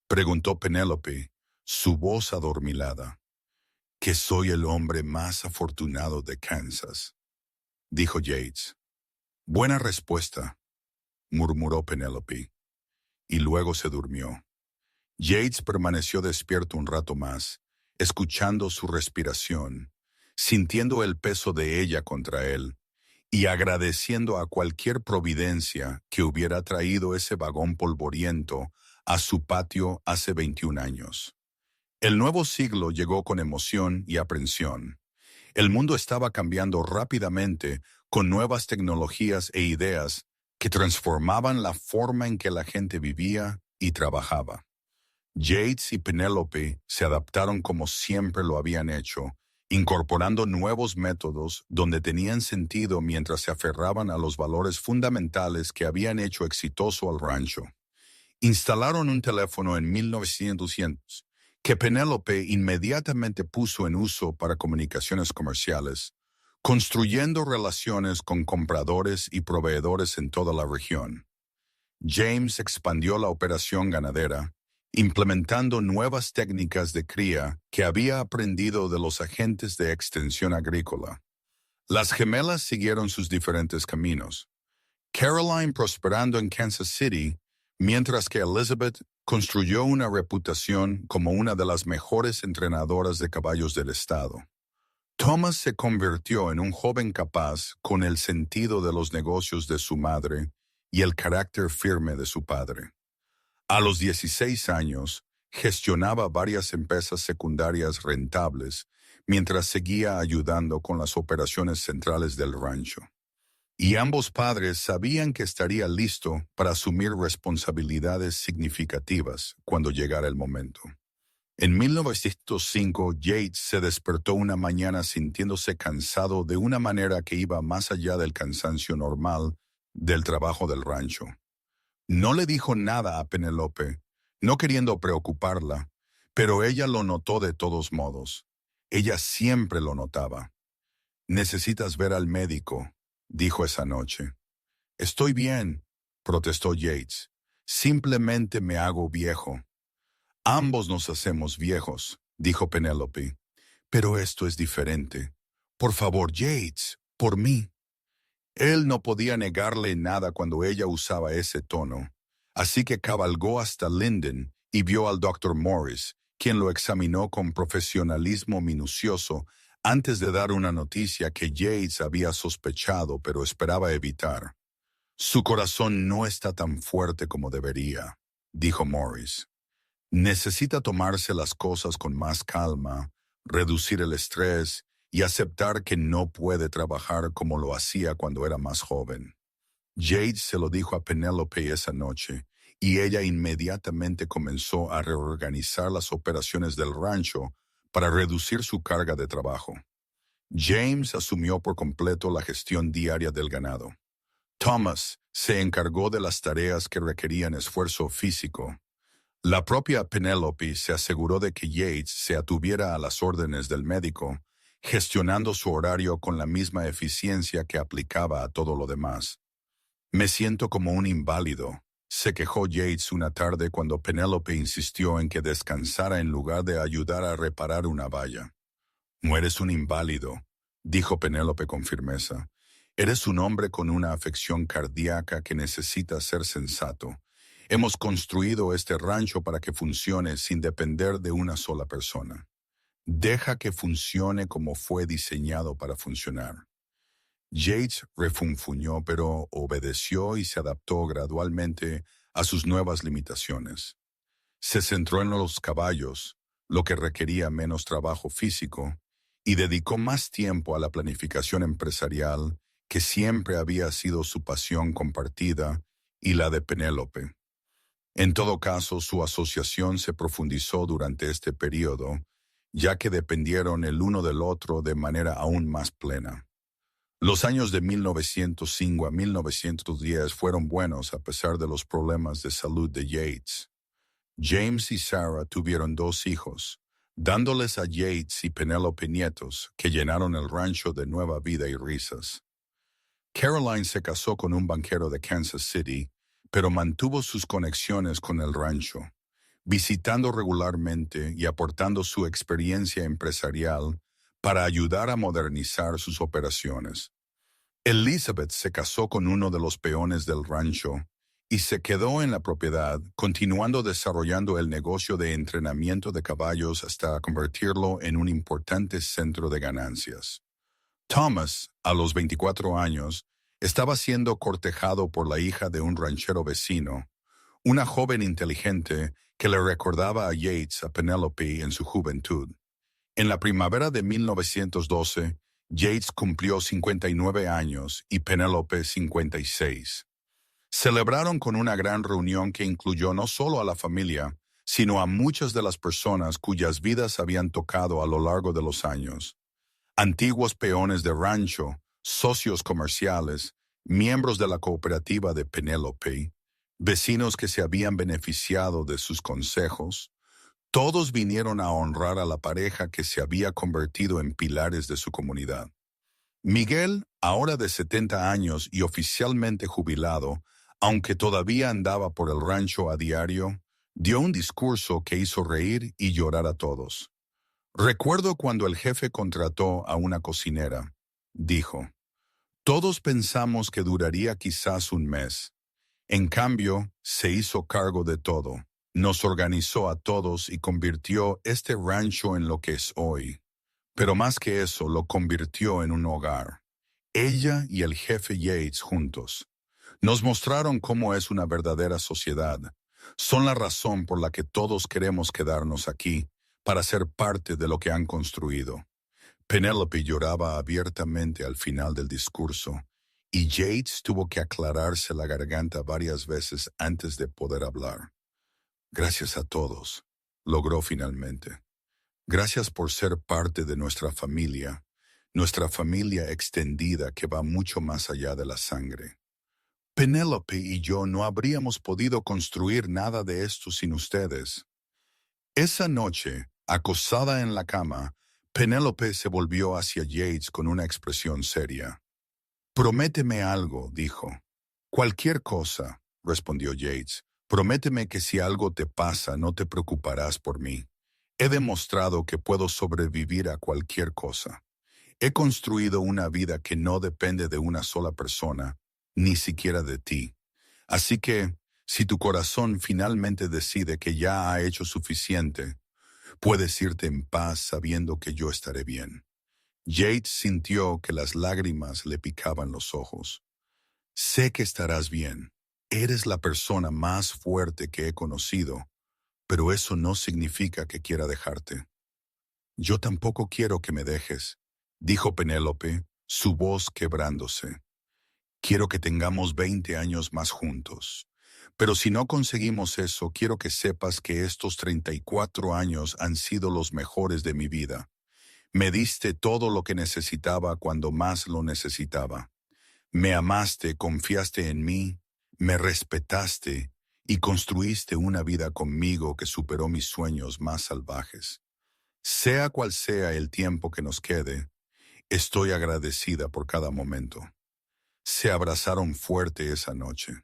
preguntó Penélope, su voz adormilada. Que soy el hombre más afortunado de Kansas, dijo Yates. Buena respuesta, murmuró Penélope, y luego se durmió. Yates permaneció despierto un rato más, escuchando su respiración, sintiendo el peso de ella contra él, y agradeciendo a cualquier providencia que hubiera traído ese vagón polvoriento a su patio hace 21 años. El nuevo siglo llegó con emoción y aprensión. El mundo estaba cambiando rápidamente con nuevas tecnologías e ideas que transformaban la forma en que la gente vivía y trabajaba. Yates y Penélope se adaptaron como siempre lo habían hecho, incorporando nuevos métodos donde tenían sentido mientras se aferraban a los valores fundamentales que habían hecho exitoso al rancho. Instalaron un teléfono en 1900 que Penélope inmediatamente puso en uso para comunicaciones comerciales, construyendo relaciones con compradores y proveedores en toda la región. James expandió la operación ganadera, implementando nuevas técnicas de cría que había aprendido de los agentes de extensión agrícola. Las gemelas siguieron sus diferentes caminos. Caroline prosperando en Kansas City, mientras que Elizabeth construyó una reputación como una de las mejores entrenadoras de caballos del estado. Thomas se convirtió en un joven capaz con el sentido de los negocios de su madre y el carácter firme de su padre. A los 16 años, gestionaba varias empresas secundarias rentables mientras seguía ayudando con las operaciones centrales del rancho. Y ambos padres sabían que estaría listo para asumir responsabilidades significativas cuando llegara el momento. En 1905, Yates se despertó una mañana sintiéndose cansado de una manera que iba más allá del cansancio normal del trabajo del rancho. No le dijo nada a Penélope, no queriendo preocuparla, pero ella lo notó de todos modos. Ella siempre lo notaba. «Necesitas ver al médico», dijo esa noche. «Estoy bien», protestó Yates. «Simplemente me hago viejo». «Ambos nos hacemos viejos», dijo Penélope. «Pero esto es diferente. Por favor, Yates, por mí». Él no podía negarle nada cuando ella usaba ese tono, así que cabalgó hasta Linden y vio al Dr. Morris, quien lo examinó con profesionalismo minucioso antes de dar una noticia que Yates había sospechado pero esperaba evitar. Su corazón no está tan fuerte como debería, dijo Morris. Necesita tomarse las cosas con más calma, reducir el estrés y aceptar que no puede trabajar como lo hacía cuando era más joven. Yates se lo dijo a Penélope esa noche, y ella inmediatamente comenzó a reorganizar las operaciones del rancho para reducir su carga de trabajo. James asumió por completo la gestión diaria del ganado. Thomas se encargó de las tareas que requerían esfuerzo físico. La propia Penélope se aseguró de que Yates se atuviera a las órdenes del médico, gestionando su horario con la misma eficiencia que aplicaba a todo lo demás. «Me siento como un inválido», se quejó Yates una tarde cuando Penélope insistió en que descansara en lugar de ayudar a reparar una valla. «No eres un inválido», dijo Penélope con firmeza. «Eres un hombre con una afección cardíaca que necesita ser sensato. Hemos construido este rancho para que funcione sin depender de una sola persona. Deja que funcione como fue diseñado para funcionar». Yates refunfuñó, pero obedeció y se adaptó gradualmente a sus nuevas limitaciones. Se centró en los caballos, lo que requería menos trabajo físico, y dedicó más tiempo a la planificación empresarial, que siempre había sido su pasión compartida, y la de Penélope. En todo caso, su asociación se profundizó durante este periodo, ya que dependieron el uno del otro de manera aún más plena. Los años de 1905 a 1910 fueron buenos a pesar de los problemas de salud de Yates. James y Sarah tuvieron 2 hijos, dándoles a Yates y Penélope nietos que llenaron el rancho de nueva vida y risas. Caroline se casó con un banquero de Kansas City, pero mantuvo sus conexiones con el rancho, visitando regularmente y aportando su experiencia empresarial para ayudar a modernizar sus operaciones. Elizabeth se casó con uno de los peones del rancho y se quedó en la propiedad, continuando desarrollando el negocio de entrenamiento de caballos hasta convertirlo en un importante centro de ganancias. Thomas, a los 24 años, estaba siendo cortejado por la hija de un ranchero vecino, una joven inteligente que le recordaba a Yates a Penélope en su juventud. En la primavera de 1912, Yates cumplió 59 años y Penélope 56. Celebraron con una gran reunión que incluyó no solo a la familia, sino a muchas de las personas cuyas vidas habían tocado a lo largo de los años. Antiguos peones de rancho, socios comerciales, miembros de la cooperativa de Penélope, vecinos que se habían beneficiado de sus consejos. Todos vinieron a honrar a la pareja que se había convertido en pilares de su comunidad. Miguel, ahora de 70 años y oficialmente jubilado, aunque todavía andaba por el rancho a diario, dio un discurso que hizo reír y llorar a todos. «Recuerdo cuando el jefe contrató a una cocinera», dijo. «Todos pensamos que duraría quizás un mes. En cambio, se hizo cargo de todo. Nos organizó a todos y convirtió este rancho en lo que es hoy. Pero más que eso, lo convirtió en un hogar. Ella y el jefe Yates juntos. Nos mostraron cómo es una verdadera sociedad. Son la razón por la que todos queremos quedarnos aquí, para ser parte de lo que han construido». Penélope lloraba abiertamente al final del discurso, y Yates tuvo que aclararse la garganta varias veces antes de poder hablar. «Gracias a todos», logró finalmente. «Gracias por ser parte de nuestra familia extendida que va mucho más allá de la sangre. Penélope y yo no habríamos podido construir nada de esto sin ustedes». Esa noche, acostada en la cama, Penélope se volvió hacia Yates con una expresión seria. «Prométeme algo», dijo. «Cualquier cosa», respondió Yates. «Prométeme que si algo te pasa no te preocuparás por mí. He demostrado que puedo sobrevivir a cualquier cosa. He construido una vida que no depende de una sola persona, ni siquiera de ti. Así que, si tu corazón finalmente decide que ya ha hecho suficiente, puedes irte en paz sabiendo que yo estaré bien. Yates sintió que las lágrimas le picaban los ojos. Sé que estarás bien. Eres la persona más fuerte que he conocido, pero eso no significa que quiera dejarte. Yo tampoco quiero que me dejes, dijo Penélope, su voz quebrándose. Quiero que tengamos 20 años más juntos. Pero si no conseguimos eso, quiero que sepas que estos 34 años han sido los mejores de mi vida. Me diste todo lo que necesitaba cuando más lo necesitaba. Me amaste, confiaste en mí, me respetaste y construiste una vida conmigo que superó mis sueños más salvajes. Sea cual sea el tiempo que nos quede, estoy agradecida por cada momento. Se abrazaron fuerte esa noche.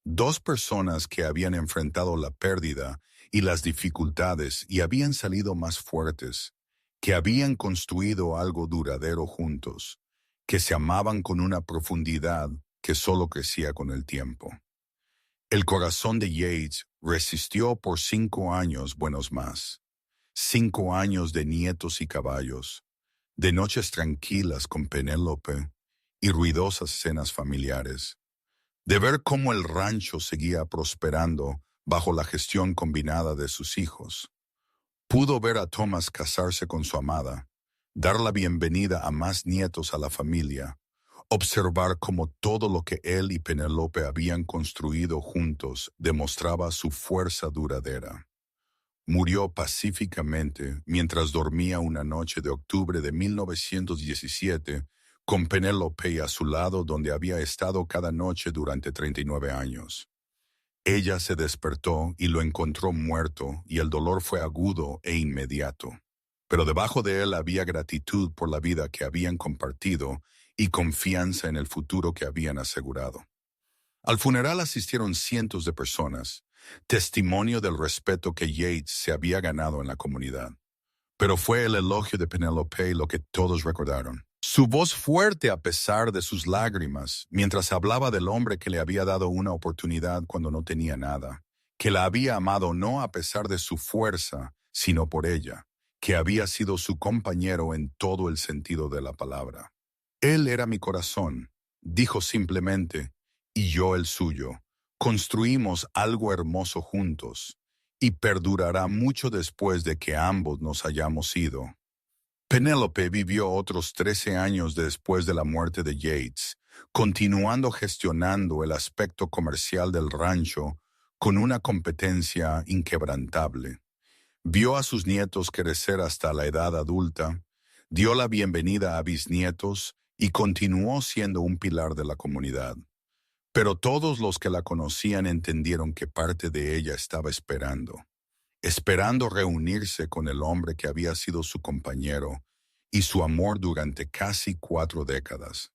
Dos personas que habían enfrentado la pérdida y las dificultades y habían salido más fuertes, que habían construido algo duradero juntos, que se amaban con una profundidad que solo crecía con el tiempo. El corazón de Yates resistió por 5 años buenos más. 5 años de nietos y caballos, de noches tranquilas con Penélope y ruidosas cenas familiares, de ver cómo el rancho seguía prosperando bajo la gestión combinada de sus hijos. Pudo ver a Thomas casarse con su amada, dar la bienvenida a más nietos a la familia, observar cómo todo lo que él y Penélope habían construido juntos demostraba su fuerza duradera. Murió pacíficamente mientras dormía una noche de octubre de 1917 con Penélope a su lado donde había estado cada noche durante 39 años. Ella se despertó y lo encontró muerto y el dolor fue agudo e inmediato. Pero debajo de él había gratitud por la vida que habían compartido y confianza en el futuro que habían asegurado. Al funeral asistieron cientos de personas, testimonio del respeto que Yates se había ganado en la comunidad. Pero fue el elogio de Penélope lo que todos recordaron. Su voz fuerte a pesar de sus lágrimas, mientras hablaba del hombre que le había dado una oportunidad cuando no tenía nada, que la había amado no a pesar de su fuerza, sino por ella, que había sido su compañero en todo el sentido de la palabra. Él era mi corazón, dijo simplemente, y yo el suyo. Construimos algo hermoso juntos, y perdurará mucho después de que ambos nos hayamos ido. Penélope vivió otros 13 años después de la muerte de Yates, continuando gestionando el aspecto comercial del rancho con una competencia inquebrantable. Vio a sus nietos crecer hasta la edad adulta, dio la bienvenida a bisnietos y continuó siendo un pilar de la comunidad. Pero todos los que la conocían entendieron que parte de ella estaba esperando reunirse con el hombre que había sido su compañero y su amor durante casi 4 décadas.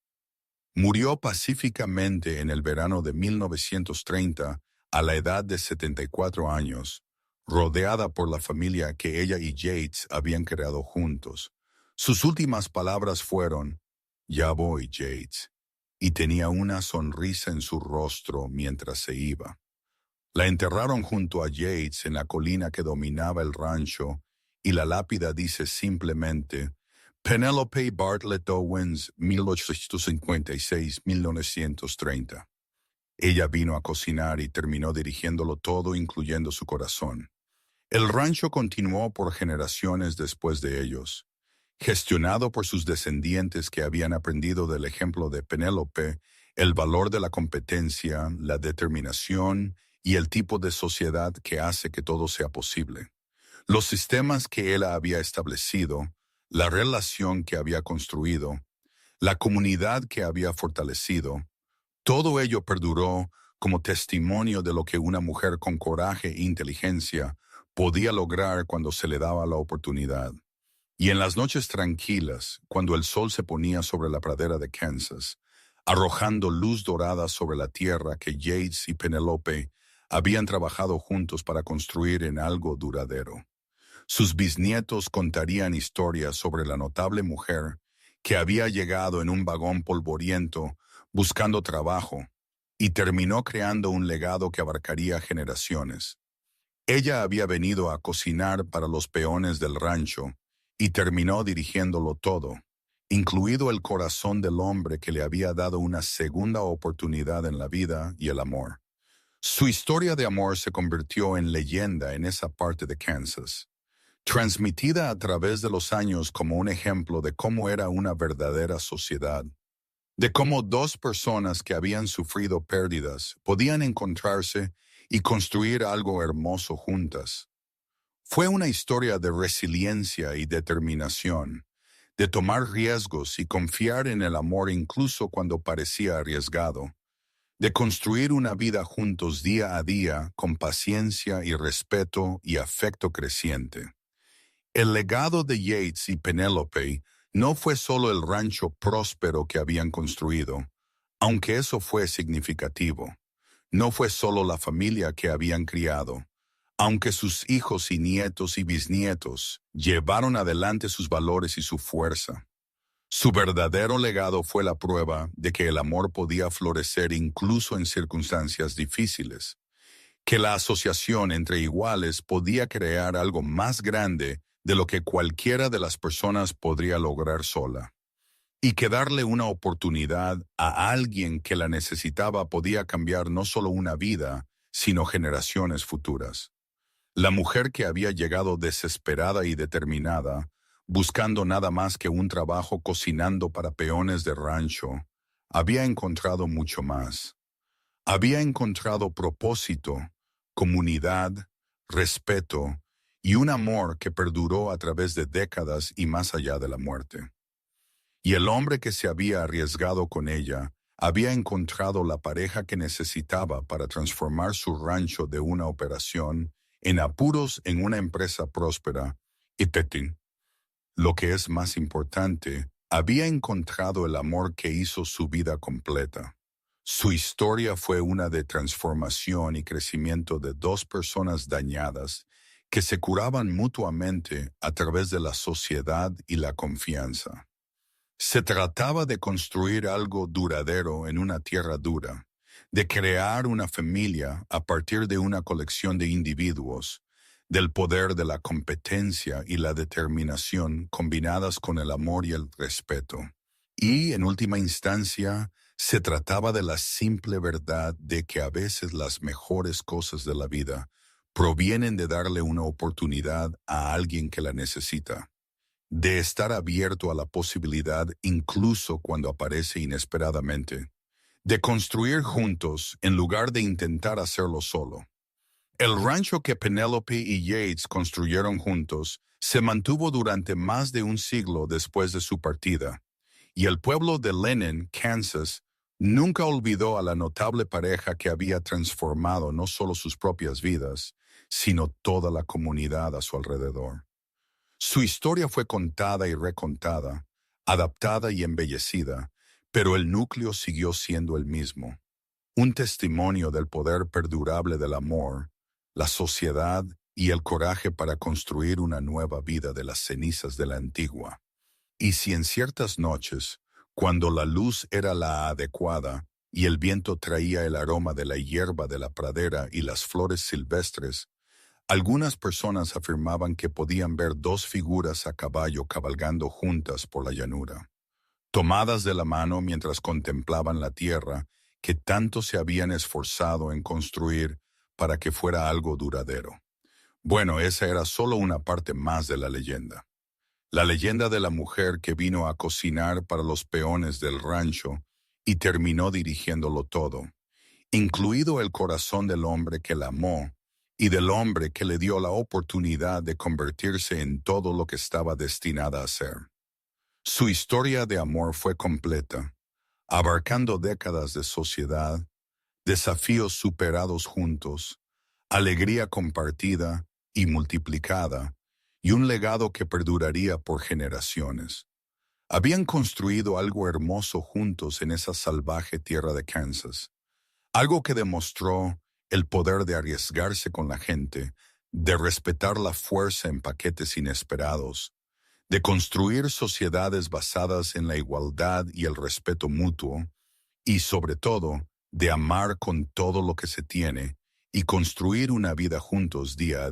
Murió pacíficamente en el verano de 1930 a la edad de 74 años, rodeada por la familia que ella y Yates habían creado juntos. Sus últimas palabras fueron, «Ya voy, Yates», y tenía una sonrisa en su rostro mientras se iba. La enterraron junto a Yates en la colina que dominaba el rancho y la lápida dice simplemente Penélope Bartlett Owens, 1856-1930. Ella vino a cocinar y terminó dirigiéndolo todo, incluyendo su corazón. El rancho continuó por generaciones después de ellos, gestionado por sus descendientes que habían aprendido del ejemplo de Penélope el valor de la competencia, la determinación y el tipo de sociedad que hace que todo sea posible. Los sistemas que él había establecido, la relación que había construido, la comunidad que había fortalecido, todo ello perduró como testimonio de lo que una mujer con coraje e inteligencia podía lograr cuando se le daba la oportunidad. Y en las noches tranquilas, cuando el sol se ponía sobre la pradera de Kansas, arrojando luz dorada sobre la tierra que Yates y Penélope habían trabajado juntos para construir en algo duradero. Sus bisnietos contarían historias sobre la notable mujer que había llegado en un vagón polvoriento buscando trabajo y terminó creando un legado que abarcaría generaciones. Ella había venido a cocinar para los peones del rancho y terminó dirigiéndolo todo, incluido el corazón del hombre que le había dado una segunda oportunidad en la vida y el amor. Su historia de amor se convirtió en leyenda en esa parte de Kansas, transmitida a través de los años como un ejemplo de cómo era una verdadera sociedad, de cómo dos personas que habían sufrido pérdidas podían encontrarse y construir algo hermoso juntas. Fue una historia de resiliencia y determinación, de tomar riesgos y confiar en el amor incluso cuando parecía arriesgado, de construir una vida juntos día a día con paciencia y respeto y afecto creciente. El legado de Yates y Penélope no fue solo el rancho próspero que habían construido, aunque eso fue significativo. No fue solo la familia que habían criado, aunque sus hijos y nietos y bisnietos llevaron adelante sus valores y su fuerza. Su verdadero legado fue la prueba de que el amor podía florecer incluso en circunstancias difíciles, que la asociación entre iguales podía crear algo más grande de lo que cualquiera de las personas podría lograr sola, y que darle una oportunidad a alguien que la necesitaba podía cambiar no solo una vida, sino generaciones futuras. La mujer que había llegado desesperada y determinada, buscando nada más que un trabajo cocinando para peones de rancho, había encontrado mucho más. Había encontrado propósito, comunidad, respeto y un amor que perduró a través de décadas y más allá de la muerte. Y el hombre que se había arriesgado con ella había encontrado la pareja que necesitaba para transformar su rancho de una operación en apuros en una empresa próspera y Tetin, lo que es más importante, había encontrado el amor que hizo su vida completa. Su historia fue una de transformación y crecimiento de dos personas dañadas que se curaban mutuamente a través de la sociedad y la confianza. Se trataba de construir algo duradero en una tierra dura, de crear una familia a partir de una colección de individuos, del poder de la competencia y la determinación combinadas con el amor y el respeto. Y, en última instancia, se trataba de la simple verdad de que a veces las mejores cosas de la vida provienen de darle una oportunidad a alguien que la necesita, de estar abierto a la posibilidad incluso cuando aparece inesperadamente, de construir juntos en lugar de intentar hacerlo solo. El rancho que Penélope y Yates construyeron juntos se mantuvo durante más de un siglo después de su partida, y el pueblo de Lennon, Kansas, nunca olvidó a la notable pareja que había transformado no solo sus propias vidas, sino toda la comunidad a su alrededor. Su historia fue contada y recontada, adaptada y embellecida, pero el núcleo siguió siendo el mismo, un testimonio del poder perdurable del amor, la sociedad y el coraje para construir una nueva vida de las cenizas de la antigua. Y si en ciertas noches, cuando la luz era la adecuada y el viento traía el aroma de la hierba de la pradera y las flores silvestres, algunas personas afirmaban que podían ver dos figuras a caballo cabalgando juntas por la llanura, tomadas de la mano mientras contemplaban la tierra que tanto se habían esforzado en construir para que fuera algo duradero. Bueno, esa era solo una parte más de la leyenda. La leyenda de la mujer que vino a cocinar para los peones del rancho y terminó dirigiéndolo todo, incluido el corazón del hombre que la amó y del hombre que le dio la oportunidad de convertirse en todo lo que estaba destinada a ser. Su historia de amor fue completa, abarcando décadas de sociedad, desafíos superados juntos, alegría compartida y multiplicada, y un legado que perduraría por generaciones. Habían construido algo hermoso juntos en esa salvaje tierra de Kansas, algo que demostró el poder de arriesgarse con la gente, de respetar la fuerza en paquetes inesperados, de construir sociedades basadas en la igualdad y el respeto mutuo, y sobre todo, de amar con todo lo que se tiene y construir una vida juntos día a día.